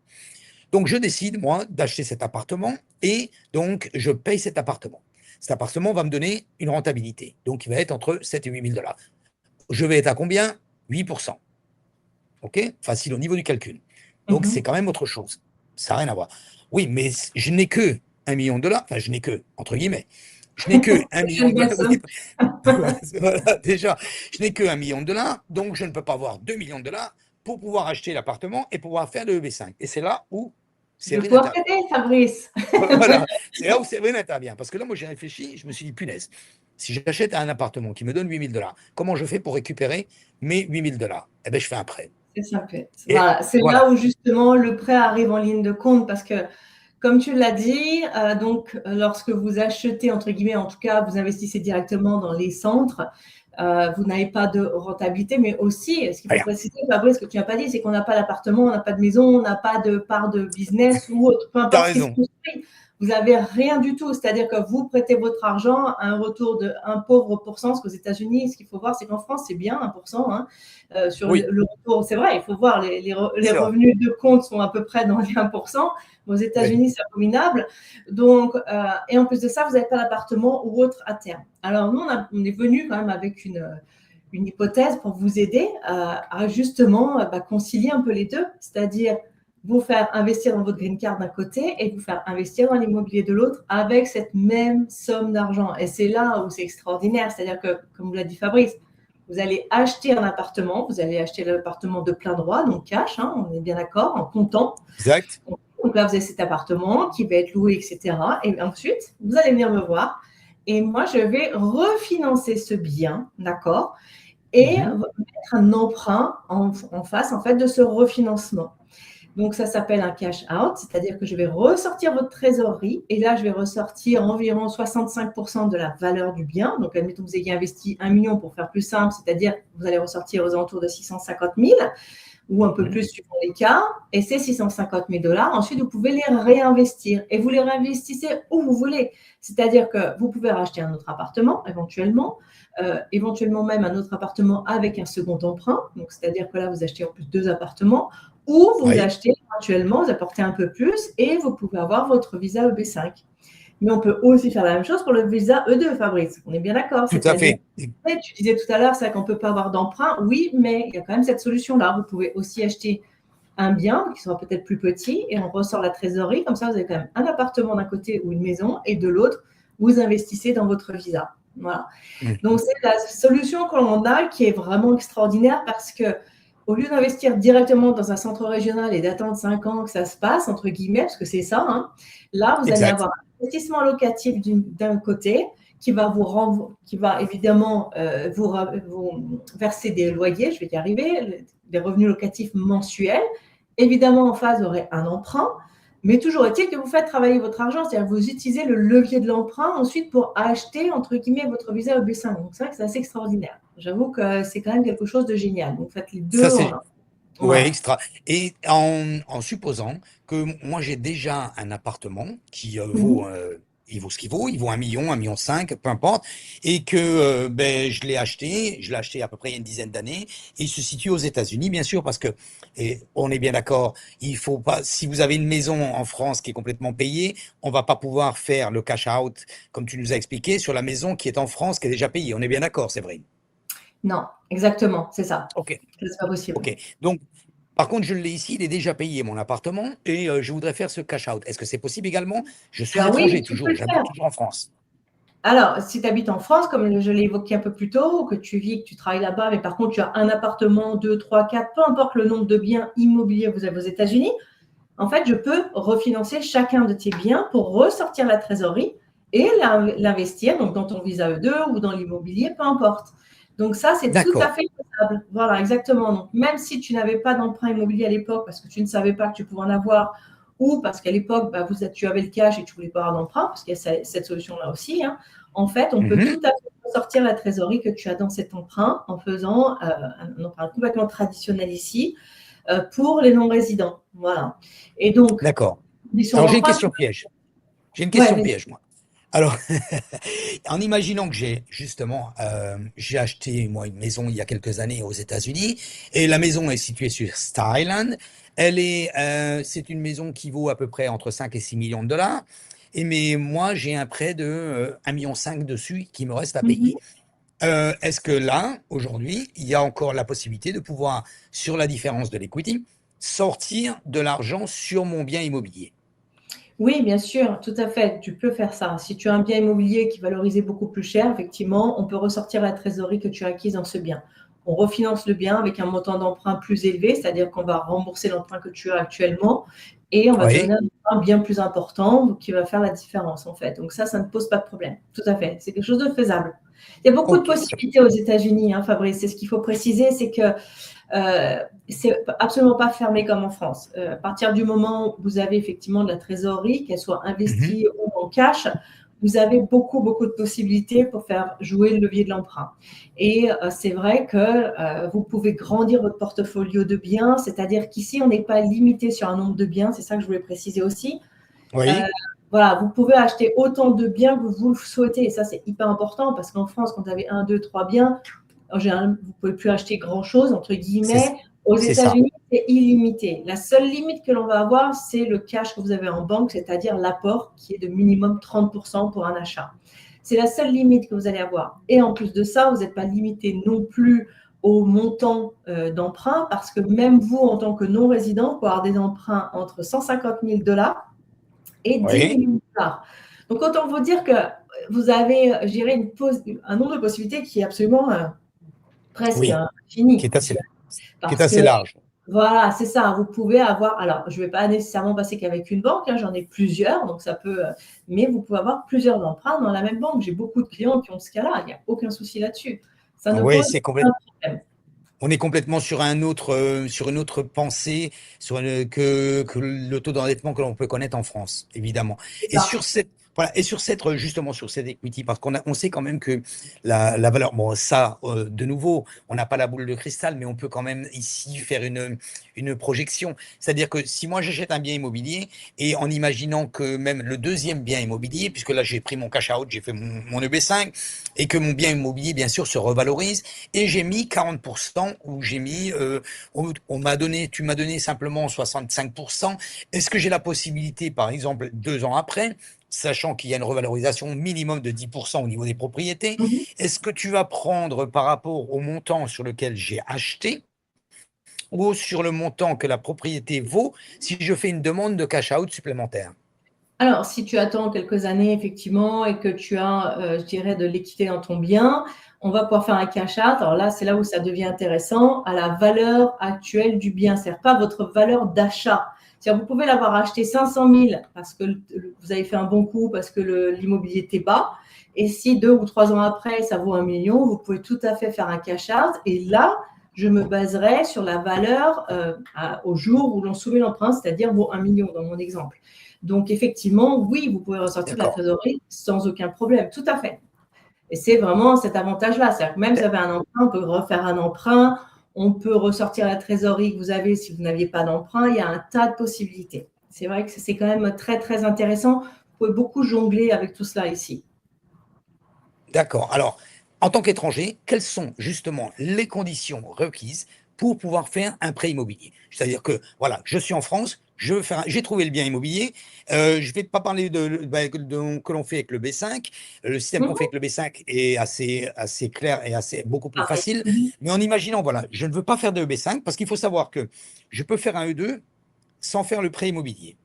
Donc, je décide, moi, d'acheter cet appartement et donc, je paye cet appartement. Cet appartement va me donner une rentabilité. Donc, il va être entre 7 et 8 000 $. Je vais être à combien? 8%. OK? Facile au niveau du calcul. Donc, c'est quand même autre chose. Ça n'a rien à voir. Oui, mais je n'ai que 1 million de $. Enfin, je n'ai que, entre guillemets. Je n'ai que 1 million de $. Voilà, déjà, je n'ai que 1 million de $, donc je ne peux pas avoir 2 millions de $ pour pouvoir acheter l'appartement et pouvoir faire le EB5. Et c'est là où Séverine intervient. Fabrice. Voilà, c'est là où Séverine intervient. Parce que là, moi, j'ai réfléchi, je me suis dit, punaise, si j'achète un appartement qui me donne 8 000 $, comment je fais pour récupérer mes 8 000 $? Eh bien, je fais un prêt. C'est ça, voilà. C'est là où justement le prêt arrive en ligne de compte parce que, comme tu l'as dit, donc lorsque vous achetez, entre guillemets, en tout cas, vous investissez directement dans les centres, vous n'avez pas de rentabilité, mais aussi, ce qu'il faut préciser, Fabrice, ce que tu n'as pas dit, c'est qu'on n'a pas d'appartement, on n'a pas de maison, on n'a pas de part de business ou autre, peu importe ce qui se construit. Vous n'avez rien du tout, c'est-à-dire que vous prêtez votre argent à un retour de 1 pauvre pourcent, parce qu'aux États-Unis, ce qu'il faut voir, c'est qu'en France, c'est bien 1%. Hein, sur le retour, c'est vrai, il faut voir, les revenus de compte sont à peu près dans les 1%. Aux États-Unis, c'est abominable. Donc, et en plus de ça, vous n'avez pas d'appartement ou autre à terme. Alors, nous, on est venu quand même avec une hypothèse pour vous aider à justement concilier un peu les deux, c'est-à-dire vous faire investir dans votre green card d'un côté et vous faire investir dans l'immobilier de l'autre avec cette même somme d'argent. Et c'est là où c'est extraordinaire. C'est-à-dire que, comme vous l'a dit Fabrice, vous allez acheter un appartement, vous allez acheter l'appartement de plein droit, donc cash, hein, on est bien d'accord, en comptant. Exact. Donc là, vous avez cet appartement qui va être loué, etc. Et ensuite, vous allez venir me voir et moi, je vais refinancer ce bien, d'accord, et mettre un emprunt en face, en fait, de ce refinancement. Donc, ça s'appelle un cash out, c'est-à-dire que je vais ressortir votre trésorerie et là, je vais ressortir environ 65% de la valeur du bien. Donc, admettons que vous ayez investi 1 million pour faire plus simple, c'est-à-dire que vous allez ressortir aux alentours de 650 000 ou un peu plus suivant les cas. Et ces 650 000 $, ensuite, vous pouvez les réinvestir et vous les réinvestissez où vous voulez. C'est-à-dire que vous pouvez racheter un autre appartement éventuellement, éventuellement même un autre appartement avec un second emprunt. Donc, c'est-à-dire que là, vous achetez en plus 2 appartements. Ou vous achetez éventuellement, vous apportez un peu plus et vous pouvez avoir votre visa EB5. Mais on peut aussi faire la même chose pour le visa E2, Fabrice. On est bien d'accord. Tout à fait. Tu disais tout à l'heure, c'est qu'on ne peut pas avoir d'emprunt. Oui, mais il y a quand même cette solution-là. Vous pouvez aussi acheter un bien qui sera peut-être plus petit et on ressort la trésorerie. Comme ça, vous avez quand même un appartement d'un côté ou une maison et de l'autre, vous investissez dans votre visa. Voilà. Donc, Mhm. c'est la solution que l'on a qui est vraiment extraordinaire parce que au lieu d'investir directement dans un centre régional et d'attendre 5 ans que ça se passe, entre guillemets, parce que c'est ça, hein, là, vous allez Exact. avoir un investissement locatif d'un côté qui va, qui va évidemment vous verser des loyers, je vais y arriver, des revenus locatifs mensuels. Évidemment, en face, vous aurez un emprunt. Mais toujours est-il que vous faites travailler votre argent, c'est-à-dire que vous utilisez le levier de l'emprunt ensuite pour acheter, entre guillemets, votre visa EB5. Donc, c'est vrai que c'est assez extraordinaire. J'avoue que c'est quand même quelque chose de génial. Donc, faites les Ça, deux en c'est un. ouais, Voilà. extra. Et en supposant que moi j'ai déjà un appartement qui vaut, Mhm. il vaut ce qu'il vaut, il vaut 1 million, 1,5 million, peu importe, et que ben, je l'ai acheté à peu près il y a une dizaine d'années, et il se situe aux États-Unis, bien sûr, parce que, et on est bien d'accord, il faut pas, si vous avez une maison en France qui est complètement payée, on va pas pouvoir faire le cash out, comme tu nous as expliqué, sur la maison qui est en France, qui est déjà payée. On est bien d'accord, c'est vrai. Non, exactement, c'est ça. Ok. C'est pas possible. Ok. Donc, par contre, je l'ai ici, il est déjà payé mon appartement et je voudrais faire ce cash out. Est-ce que c'est possible également? Je suis Alors oui, étranger tu peux toujours, le j'habite faire. toujours en France. Alors, si tu habites en France, comme je l'ai évoqué un peu plus tôt, que tu vis, que tu travailles là-bas, mais par contre, tu as un appartement, deux, trois, quatre, peu importe le nombre de biens immobiliers que vous avez aux États-Unis, en fait, je peux refinancer chacun de tes biens pour ressortir la trésorerie et l'investir donc dans ton visa E2 ou dans l'immobilier, peu importe. Donc ça, c'est tout à D'accord. fait faisable. Voilà, exactement. Donc, même si tu n'avais pas d'emprunt immobilier à l'époque parce que tu ne savais pas que tu pouvais en avoir ou parce qu'à l'époque, bah, tu avais le cash et tu ne voulais pas avoir d'emprunt, parce qu'il y a cette solution-là aussi, hein. En fait, on peut Mhm. tout à fait sortir la trésorerie que tu as dans cet emprunt en faisant un emprunt complètement traditionnel ici, pour les non-résidents. Voilà. Et donc, D'accord. condition Alors j'ai une d'emprunt, question piège. J'ai une ouais, question piège, moi. Alors, en imaginant que j'ai acheté moi une maison il y a quelques années aux États-Unis et la maison est située sur Star Island. C'est une maison qui vaut à peu près entre 5 et 6 millions de dollars. Et mais moi, j'ai un prêt de 1,5 million dessus qui me reste à payer. mhm. Est-ce que là, aujourd'hui, il y a encore la possibilité de pouvoir, sur la différence de l'equity, sortir de l'argent sur mon bien immobilier? Oui, bien sûr, tout à fait. Tu peux faire ça. Si tu as un bien immobilier qui est valorisé beaucoup plus cher, effectivement, on peut ressortir la trésorerie que tu as acquise dans ce bien. On refinance le bien avec un montant d'emprunt plus élevé, c'est-à-dire qu'on va rembourser l'emprunt que tu as actuellement et on va te donner Oui. un emprunt bien plus important qui va faire la différence, en fait. Donc ça ne pose pas de problème. Tout à fait. C'est quelque chose de faisable. Il y a beaucoup de Ok. possibilités aux États-Unis, hein, Fabrice. C'est ce qu'il faut préciser, c'est que c'est absolument pas fermé comme en France. À partir du moment où vous avez effectivement de la trésorerie, qu'elle soit Mhm. investie ou en cash, vous avez beaucoup, beaucoup de possibilités pour faire jouer le levier de l'emprunt. Et c'est vrai que vous pouvez grandir votre portfolio de biens, c'est-à-dire qu'ici, on n'est pas limité sur un nombre de biens, c'est ça que je voulais préciser aussi. Euh, Oui. voilà, vous pouvez acheter autant de biens que vous le souhaitez. Et ça, c'est hyper important parce qu'en France, quand vous avez un, deux, trois biens, en général, vous ne pouvez plus acheter grand-chose, entre C'est guillemets. Aux c'est ça. États-Unis, c'est illimité. La seule limite que l'on va avoir, c'est le cash que vous avez en banque, c'est-à-dire l'apport qui est de minimum 30% pour un achat. C'est la seule limite que vous allez avoir. Et en plus de ça, vous n'êtes pas limité non plus au montant d'emprunt, parce que même vous, en tant que non-résident, vous pouvez avoir des emprunts entre 150 000 dollars et 10 Oui. millions de dollars. Donc, autant vous dire que vous avez, je dirais, un nombre de possibilités qui est absolument presque Oui. Qui infini. est assez, qui est Parce que, assez large. voilà, c'est ça, vous pouvez avoir, alors je ne vais pas nécessairement passer qu'avec une banque, hein, j'en ai plusieurs, donc ça peut, mais vous pouvez avoir plusieurs emprunts dans la même banque. J'ai beaucoup de clients qui ont ce cas-là, il n'y a aucun souci là-dessus. Ça ne Oui, pose c'est aucun complètement. problème. On est complètement sur une autre pensée que le taux d'endettement que l'on peut connaître en France, évidemment. C'est Et ça. sur cette, voilà, et sur cette, justement, sur cette equity, parce on sait quand même que la valeur, bon, ça, de nouveau, on n'a pas la boule de cristal, mais on peut quand même ici faire une projection. C'est-à-dire que si moi j'achète un bien immobilier et en imaginant que même le deuxième bien immobilier, puisque là j'ai pris mon cash out, j'ai fait mon EB5 et que mon bien immobilier, bien sûr, se revalorise, et j'ai mis 40% ou j'ai mis, on m'a donné, tu m'as donné simplement 65%. Est-ce que j'ai la possibilité, par exemple, 2 ans après, sachant qu'il y a une revalorisation minimum de 10% au niveau des propriétés, Mhm. est-ce que tu vas prendre par rapport au montant sur lequel j'ai acheté ou sur le montant que la propriété vaut si je fais une demande de cash-out supplémentaire? Alors, si tu attends quelques années, effectivement, et que tu as, je dirais, de l'équité dans ton bien, on va pouvoir faire un cash out. Alors là, c'est là où ça devient intéressant, à la valeur actuelle du bien, c'est-à-dire pas votre valeur d'achat. C'est-à-dire, vous pouvez l'avoir acheté 500 000 parce que vous avez fait un bon coup, parce que l'immobilier était bas. Et si 2 ou 3 ans après, ça vaut 1 million, vous pouvez tout à fait faire un cash out. Et là, je me baserai sur la valeur au jour où l'on soumet l'emprunt, c'est-à-dire vaut 1 million dans mon exemple. Donc, effectivement, oui, vous pouvez ressortir de la D'accord. trésorerie sans aucun problème, tout à fait. Et c'est vraiment cet avantage-là. C'est-à-dire que même si vous avez un emprunt, on peut refaire un emprunt, on peut ressortir la trésorerie que vous avez si vous n'aviez pas d'emprunt. Il y a un tas de possibilités. C'est vrai que c'est quand même très, très intéressant. Vous pouvez beaucoup jongler avec tout cela ici. D'accord. Alors, en tant qu'étranger, quelles sont justement les conditions requises pour pouvoir faire un prêt immobilier? C'est-à-dire que, voilà, je suis en France, je veux faire j'ai trouvé le bien immobilier, je ne vais pas parler que l'on fait avec le B5. Le système qu'on fait avec le B5 est assez clair et beaucoup plus Pareil. facile. Mais en imaginant, voilà, je ne veux pas faire de B5 parce qu'il faut savoir que je peux faire un E2 sans faire le prêt immobilier.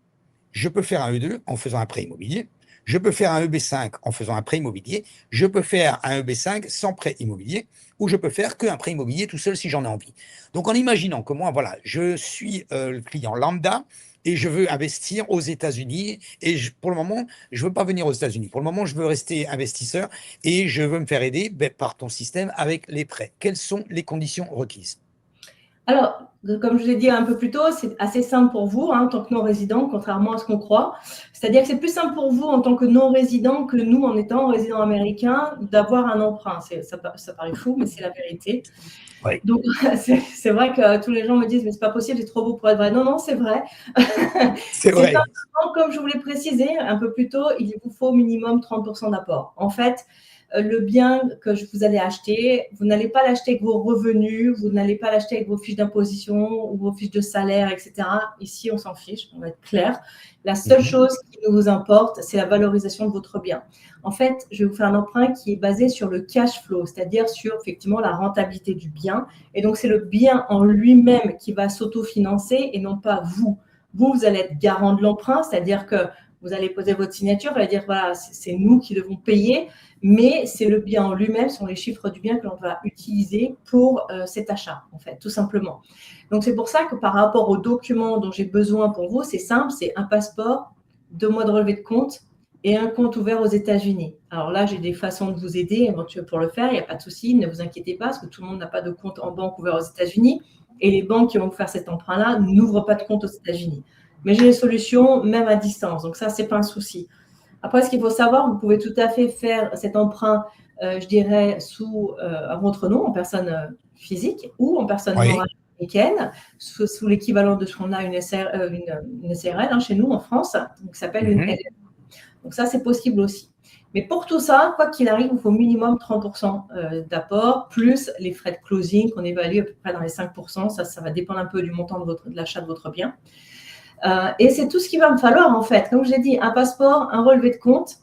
Je peux faire un E2 en faisant un prêt immobilier. Je peux faire un EB5 en faisant un prêt immobilier. Je peux faire un EB5 sans prêt immobilier, ou je peux faire qu'un prêt immobilier tout seul si j'en ai envie. Donc, en imaginant que moi, voilà, je suis le client lambda et je veux investir aux États-Unis. Et pour le moment, je ne veux pas venir aux États-Unis. Pour le moment, je veux rester investisseur et je veux me faire aider par ton système avec les prêts. Quelles sont les conditions requises? Alors, comme je l'ai dit un peu plus tôt, c'est assez simple pour vous en tant que non-résident, contrairement à ce qu'on croit. C'est-à-dire que c'est plus simple pour vous en tant que non-résident que nous, en étant résident américain, d'avoir un emprunt. Ça paraît fou, mais c'est la vérité. Oui. Donc, c'est vrai que tous les gens me disent, mais c'est pas possible, c'est trop beau pour être vrai. Non, non, c'est vrai. C'est C'est vrai. simplement, comme je vous l'ai précisé un peu plus tôt, il vous faut au minimum 30% d'apport. En fait, le bien que vous allez acheter, vous n'allez pas l'acheter avec vos revenus, vous n'allez pas l'acheter avec vos fiches d'imposition ou vos fiches de salaire, etc. Ici, on s'en fiche, on va être clair. La seule chose qui nous importe, c'est la valorisation de votre bien. En fait, je vais vous faire un emprunt qui est basé sur le cash flow, c'est-à-dire sur effectivement la rentabilité du bien. Et donc, c'est le bien en lui-même qui va s'autofinancer et non pas vous. Vous allez être garant de l'emprunt, c'est-à-dire que vous allez poser votre signature, vous allez dire, voilà, c'est nous qui devons payer, mais c'est le bien en lui-même, ce sont les chiffres du bien que l'on va utiliser pour cet achat, en fait, tout simplement. Donc, c'est pour ça que par rapport aux documents dont j'ai besoin pour vous, c'est simple, c'est un passeport, 2 mois de relevé de compte et un compte ouvert aux États-Unis. Alors là, j'ai des façons de vous aider pour le faire, il n'y a pas de souci, ne vous inquiétez pas, parce que tout le monde n'a pas de compte en banque ouvert aux États-Unis et les banques qui vont vous faire cet emprunt-là n'ouvrent pas de compte aux États-Unis. Mais j'ai des solutions même à distance, donc ça, ce n'est pas un souci. Après, ce qu'il faut savoir, vous pouvez tout à fait faire cet emprunt, je dirais, à votre nom, en personne physique ou en personne Oui. morale américaine, sous l'équivalent de ce qu'on a une SRL chez nous en France, qui s'appelle une LL. Donc ça, c'est possible aussi. Mais pour tout ça, quoi qu'il arrive, il faut au minimum 30% d'apport, plus les frais de closing qu'on évalue à peu près dans les 5%. Ça va dépendre un peu du montant de l'achat de votre bien. Et c'est tout ce qu'il va me falloir, en fait. Comme je l'ai dit, un passeport, un relevé de compte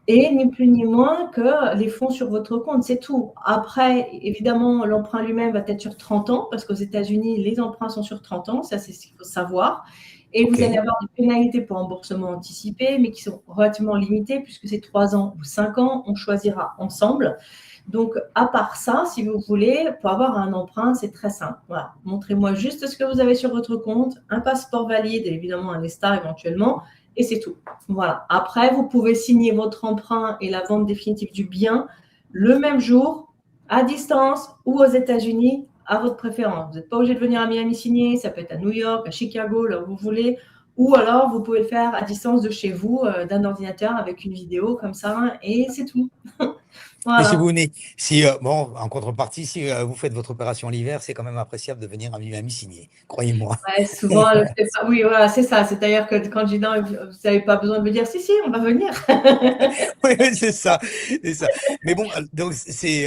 et ni plus ni moins que les fonds sur votre compte. C'est tout. Après, évidemment, l'emprunt lui-même va être sur 30 ans parce qu'aux États-Unis, les emprunts sont sur 30 ans. Ça, c'est ce qu'il faut savoir. Et vous allez avoir des pénalités pour remboursement anticipé, mais qui sont relativement limitées puisque c'est 3 ans ou 5 ans. On choisira ensemble. Donc, à part ça, si vous voulez, pour avoir un emprunt, c'est très simple. Voilà. Montrez-moi juste ce que vous avez sur votre compte, un passeport valide et évidemment un ESTA éventuellement, et c'est tout. Voilà. Après, vous pouvez signer votre emprunt et la vente définitive du bien le même jour, à distance ou aux États-Unis, à votre préférence. Vous n'êtes pas obligé de venir à Miami signer, ça peut être à New York, à Chicago, là où vous voulez. Ou alors, vous pouvez le faire à distance de chez vous, d'un ordinateur avec une vidéo comme ça, et c'est tout. Mais si Voilà. vous venez, bon, en contrepartie, si vous faites votre opération l'hiver, c'est quand même appréciable de venir à Miami signer, croyez-moi. Ouais, souvent, elle le fait pas. Oui, voilà, c'est ça. C'est-à-dire que quand je dis non, vous n'avez pas besoin de me dire si, si, on va venir. Oui, c'est ça, c'est ça. Mais bon, donc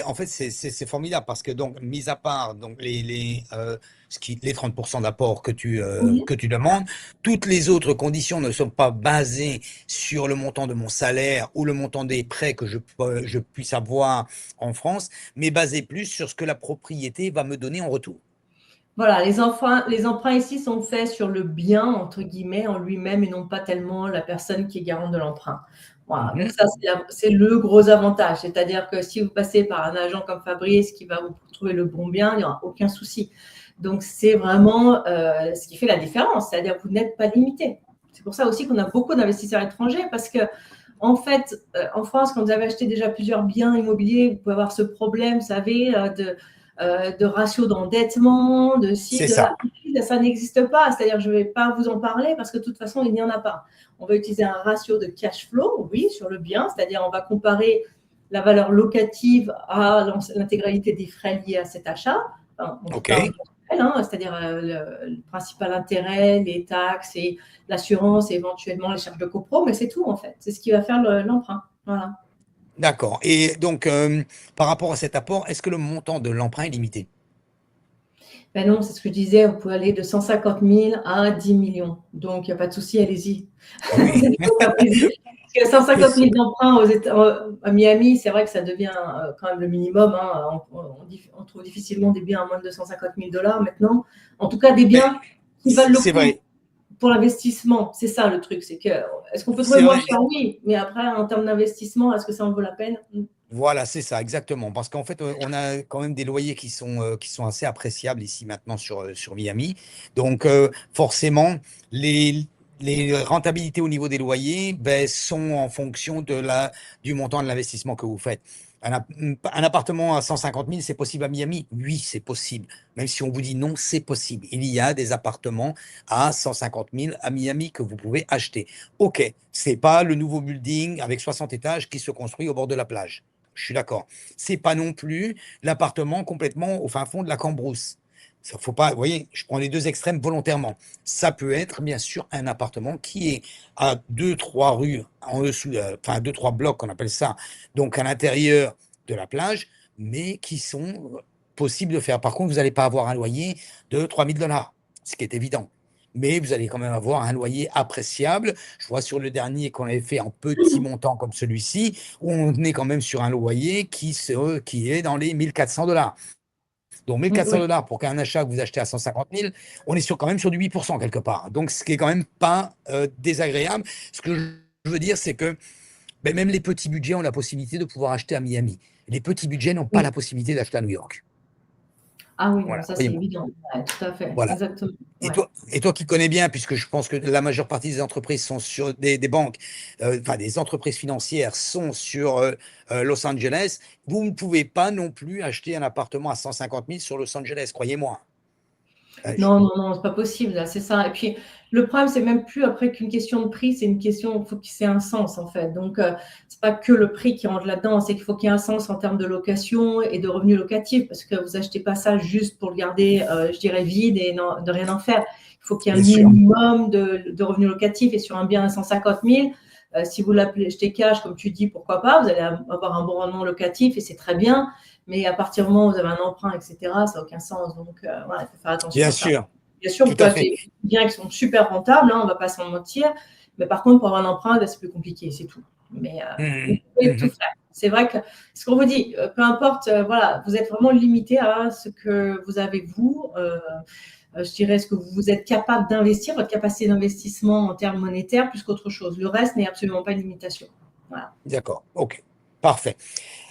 en fait, c'est formidable parce que donc, mis à part donc les 30% d'apport Mhm. que tu demandes, toutes les autres conditions ne sont pas basées sur le montant de mon salaire ou le montant des prêts que je puisse avoir en France, mais basées plus sur ce que la propriété va me donner en retour. Voilà, les emprunts ici sont faits sur le bien, entre guillemets, en lui-même et non pas tellement la personne qui est garante de l'emprunt. Voilà, donc ça, c'est le gros avantage. C'est-à-dire que si vous passez par un agent comme Fabrice qui va vous trouver le bon bien, il n'y aura aucun souci. Donc, c'est vraiment ce qui fait la différence. C'est-à-dire que vous n'êtes pas limité. C'est pour ça aussi qu'on a beaucoup d'investisseurs étrangers parce que, en fait, en France, quand vous avez acheté déjà plusieurs biens immobiliers, vous pouvez avoir ce problème, vous savez, de ratio d'endettement, de ci, C'est de là. ça. Ça n'existe pas. C'est-à-dire, je ne vais pas vous en parler parce que de toute façon, il n'y en a pas. On va utiliser un ratio de cash flow, oui, sur le bien. C'est-à-dire, on va comparer la valeur locative à l'intégralité des frais liés à cet achat. Enfin, OK. c'est-à-dire le principal intérêt, les taxes et l'assurance et éventuellement les charges de copro, mais c'est tout en fait. C'est ce qui va faire l'emprunt. Voilà. D'accord. Et donc, par rapport à cet apport, est-ce que le montant de l'emprunt est limité? Ben non, c'est ce que je disais, on peut aller de 150 000 à 10 millions. Donc, il n'y a pas de souci, allez-y. Oui. Parce que 150 000 d'emprunt à Miami, c'est vrai que ça devient quand même le minimum. Hein. On trouve difficilement des biens à moins de 250 000 dollars maintenant. En tout cas, des Mais biens qui valent le c'est coup vrai. pour l'investissement. C'est ça le truc. C'est que, est-ce qu'on peut trouver C'est moins vrai. cher? Oui. Mais après, en termes d'investissement, est-ce que ça en vaut la peine? Voilà, c'est ça, exactement. Parce qu'en fait, on a quand même des loyers qui sont assez appréciables ici maintenant sur Miami. Donc, forcément, les, les rentabilités au niveau des loyers ben, sont en fonction du montant de l'investissement que vous faites. Un appartement à 150 000, c'est possible à Miami? Oui, c'est possible. Même si on vous dit non, c'est possible. Il y a des appartements à 150 000 à Miami que vous pouvez acheter. OK, c'est pas le nouveau building avec 60 étages qui se construit au bord de la plage. Je suis d'accord. C'est pas non plus l'appartement complètement au fin fond de la Cambrousse. Ça faut pas, vous voyez, je prends les deux extrêmes volontairement. Ça peut être bien sûr un appartement qui est à deux, trois rues en dessous, enfin deux, trois blocs, on appelle ça, donc à l'intérieur de la plage, mais qui sont possibles de faire. Par contre, vous n'allez pas avoir un loyer de 3 000 $, ce qui est évident. Mais vous allez quand même avoir un loyer appréciable. Je vois sur le dernier qu'on avait fait en petit montant comme celui-ci, on est quand même sur un loyer qui est dans les 1 400 $. Donc 1 400 Oui. dollars pour qu'un achat que vous achetez à 150 000, on est quand même sur du 8% quelque part. Donc ce qui est quand même pas désagréable. Ce que je veux dire, c'est que ben, même les petits budgets ont la possibilité de pouvoir acheter à Miami. Les petits budgets n'ont pas Oui. la possibilité d'acheter à New York. Ah oui, Voilà, ça c'est voyez-moi. évident. Ouais, tout à fait. Voilà. Exactement. Et Ouais. toi qui connais bien, puisque je pense que la majeure partie des entreprises sont sur des banques, enfin des entreprises financières sont sur Los Angeles, vous ne pouvez pas non plus acheter un appartement à 150 000 sur Los Angeles, croyez-moi. Non, non, non, c'est pas possible, là, c'est ça. Et puis, le problème, c'est même plus après qu'une question de prix, c'est une question, il faut que c'est un sens, en fait. Donc, c'est pas que le prix qui rentre là-dedans, c'est qu'il faut qu'il y ait un sens en termes de location et de revenus locatifs, parce que vous achetez pas ça juste pour le garder, je dirais, vide et de rien en faire. Il faut qu'il y ait un Bien sûr. minimum de revenus locatifs. Et sur un bien à 150 000, si vous l'achetez cash, comme tu dis, pourquoi pas, vous allez avoir un bon rendement locatif et c'est très bien. Mais à partir du moment où vous avez un emprunt, etc., ça n'a aucun sens. Donc, voilà, il faut faire attention Bien à ça. sûr, Bien sûr, vous tout pouvez à fait. acheter des biens qui sont super rentables, hein, on ne va pas s'en mentir. Mais par contre, pour avoir un emprunt, c'est plus compliqué, c'est tout. Mais vous pouvez tout faire. C'est vrai que ce qu'on vous dit, peu importe, voilà, vous êtes vraiment limité à ce que vous avez vous. Je dirais ce que vous êtes capable d'investir, votre capacité d'investissement en termes monétaires plus qu'autre chose. Le reste n'est absolument pas une limitation. Voilà. D'accord, ok, parfait.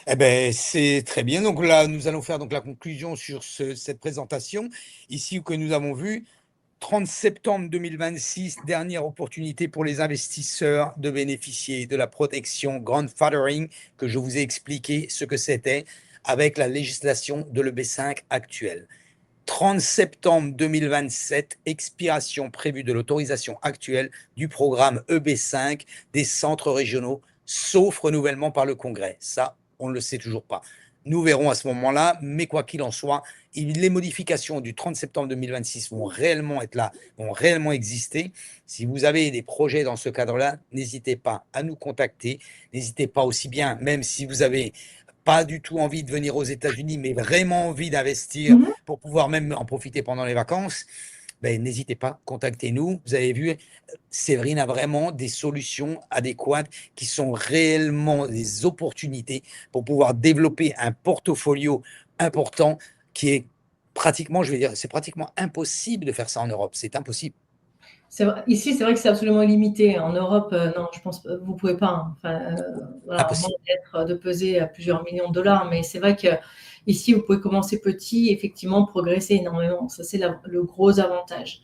Eh ben, c'est très bien. Donc là, nous allons faire donc la conclusion sur cette présentation. Ici, que nous avons vu, 30 septembre 2026, dernière opportunité pour les investisseurs de bénéficier de la protection grandfathering que je vous ai expliqué ce que c'était avec la législation de l'EB5 actuelle. 30 septembre 2027, expiration prévue de l'autorisation actuelle du programme EB5 des centres régionaux, sauf renouvellement par le Congrès. Ça, on ne le sait toujours pas. Nous verrons à ce moment-là, mais quoi qu'il en soit, les modifications du 30 septembre 2026 vont réellement être là, vont réellement exister. Si vous avez des projets dans ce cadre-là, n'hésitez pas à nous contacter. N'hésitez pas aussi bien, même si vous avez pas du tout envie de venir aux États-Unis, mais vraiment envie d'investir pour pouvoir même en profiter pendant les vacances, ben, n'hésitez pas, contactez-nous. Vous avez vu, Séverine a vraiment des solutions adéquates qui sont réellement des opportunités pour pouvoir développer un portfolio important qui est pratiquement, je vais dire, c'est pratiquement impossible de faire ça en Europe. C'est impossible. Ici, c'est vrai que c'est absolument limité. En Europe, non, je pense que vous ne pouvez pas. Hein. Enfin, voilà, à moins Impossible. de peser à plusieurs millions de dollars. Mais c'est vrai qu'ici, vous pouvez commencer petit, effectivement, progresser énormément. Ça, c'est le gros avantage.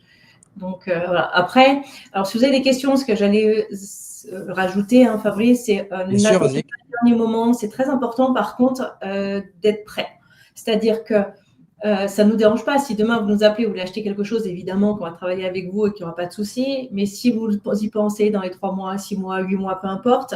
Donc, voilà. Après, alors, si vous avez des questions, ce que j'allais rajouter, hein, Fabrice, c'est Bien sûr, n'attendez vas-y. pas le dernier moment. C'est très important, par contre, d'être prêt. C'est-à-dire que ça ne nous dérange pas. Si demain vous nous appelez, vous voulez acheter quelque chose, évidemment qu'on va travailler avec vous et qu'il n'y aura pas de souci. Mais si vous y pensez dans les 3 mois, 6 mois, 8 mois, peu importe,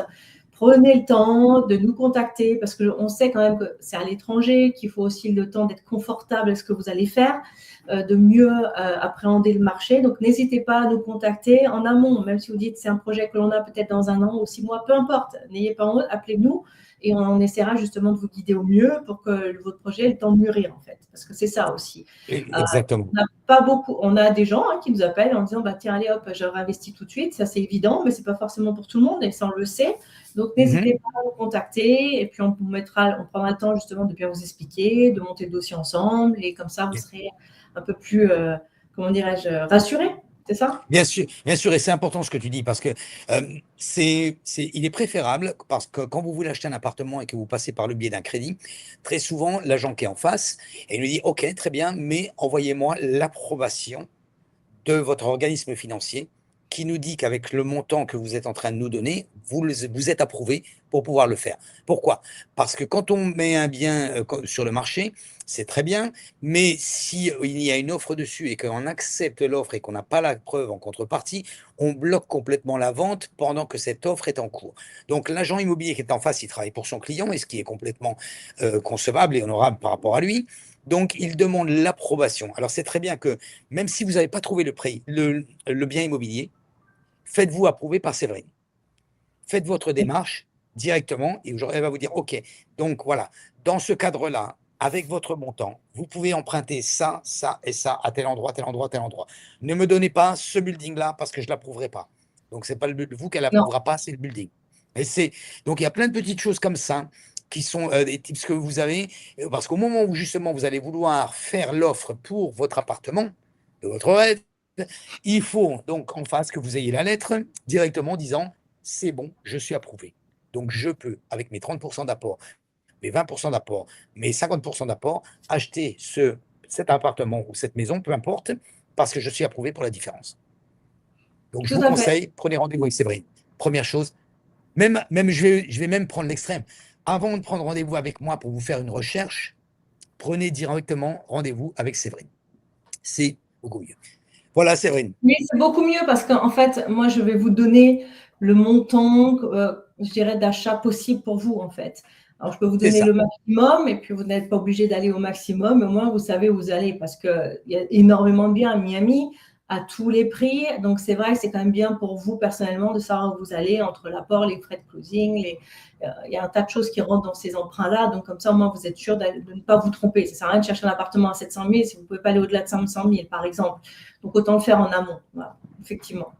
prenez le temps de nous contacter parce qu'on sait quand même que c'est à l'étranger, qu'il faut aussi le temps d'être confortable avec ce que vous allez faire, de mieux appréhender le marché. Donc, n'hésitez pas à nous contacter en amont, même si vous dites c'est un projet que l'on a peut-être dans 1 an ou 6 mois, peu importe. N'ayez pas honte, appelez-nous et on essaiera justement de vous guider au mieux pour que votre projet ait le temps de mûrir, en fait. Parce que c'est ça aussi. Exactement. On n'a pas beaucoup, on a des gens qui nous appellent en disant bah, tiens, allez hop, je réinvestis tout de suite. Ça, c'est évident, mais ce n'est pas forcément pour tout le monde et ça, on le sait. Donc, n'hésitez pas à nous contacter et puis on prendra le temps justement de bien vous expliquer, de monter le dossier ensemble et comme ça, vous serez un peu plus, comment dirais-je, rassurés. C'est ça? Bien sûr, et c'est important ce que tu dis parce que il est préférable parce que quand vous voulez acheter un appartement et que vous passez par le biais d'un crédit, très souvent l'agent qui est en face et il nous dit OK, très bien, mais envoyez-moi l'approbation de votre organisme financier qui nous dit qu'avec le montant que vous êtes en train de nous donner, vous êtes approuvé pour pouvoir le faire. Pourquoi? Parce que quand on met un bien sur le marché, c'est très bien, mais si il y a une offre dessus et qu'on accepte l'offre et qu'on n'a pas la preuve en contrepartie, on bloque complètement la vente pendant que cette offre est en cours. Donc l'agent immobilier qui est en face, il travaille pour son client, et ce qui est complètement concevable et honorable par rapport à lui. Donc, il demande l'approbation. Alors, c'est très bien que même si vous n'avez pas trouvé le bien immobilier, faites-vous approuver par Séverine. Faites votre démarche directement et elle va vous dire, OK, donc voilà, dans ce cadre-là, avec votre montant, vous pouvez emprunter ça, ça et ça à tel endroit, tel endroit, tel endroit. Ne me donnez pas ce building-là parce que je ne l'approuverai pas. Donc, ce n'est pas vous qu'elle n'approuvera pas, c'est le building. Donc, il y a plein de petites choses comme ça qui sont des tips que vous avez, parce qu'au moment où justement vous allez vouloir faire l'offre pour votre appartement, de votre rêve, il faut donc en face que vous ayez la lettre directement disant c'est bon, je suis approuvé. Donc je peux, avec mes 30% d'apport, mes 20% d'apport, mes 50% d'apport, acheter cet appartement ou cette maison, peu importe, parce que je suis approuvé pour la différence. Donc je Tout vous à fait. conseille, prenez rendez-vous avec Séverine. Première chose, même je vais même prendre l'extrême. Avant de prendre rendez-vous avec moi pour vous faire une recherche, prenez directement rendez-vous avec Séverine. C'est beaucoup mieux. Voilà, Séverine. Oui, c'est beaucoup mieux parce qu'en fait, moi, je vais vous donner le montant, je dirais, d'achat possible pour vous, en fait. Alors, je peux vous C'est donner ça. le maximum et puis vous n'êtes pas obligé d'aller au maximum, mais au moins, vous savez où vous allez parce qu'il y a énormément de biens à Miami à tous les prix. Donc, c'est vrai que c'est quand même bien pour vous personnellement de savoir où vous allez entre l'apport, les frais de closing. Il y a un tas de choses qui rentrent dans ces emprunts-là. Donc, comme ça, au moins, vous êtes sûr de ne pas vous tromper. Ça ne sert à rien de chercher un appartement à 700 000 si vous ne pouvez pas aller au-delà de 500 000, par exemple. Donc, autant le faire en amont. Voilà, effectivement.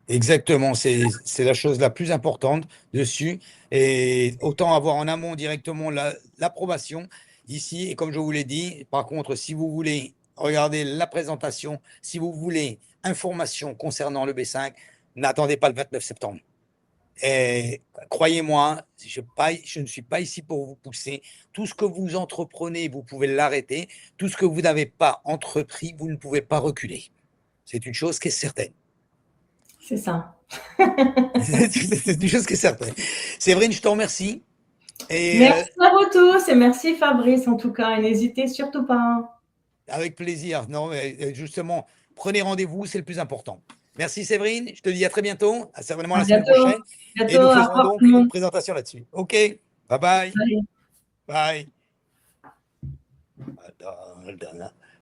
Exactement, c'est la chose la plus importante dessus. Et autant avoir en amont directement l'approbation ici. Et comme je vous l'ai dit, par contre, si vous voulez regarder la présentation, si vous voulez information concernant le B5, n'attendez pas le 29 septembre. Et croyez-moi, je ne suis pas ici pour vous pousser. Tout ce que vous entreprenez, vous pouvez l'arrêter. Tout ce que vous n'avez pas entrepris, vous ne pouvez pas reculer. C'est une chose qui est certaine. C'est ça. C'est une chose qui est certaine. Séverine, je te remercie. Et Merci à vous tous et merci Fabrice en tout cas. Et n'hésitez surtout pas. avec plaisir. Non, mais justement, prenez rendez-vous, c'est le plus important. Merci Séverine, je te dis à très bientôt, certainement À la semaine bientôt. prochaine. Et Bientôt. nous Au faisons revoir tout donc le une monde. présentation là-dessus. OK, bye bye. Allez. Bye.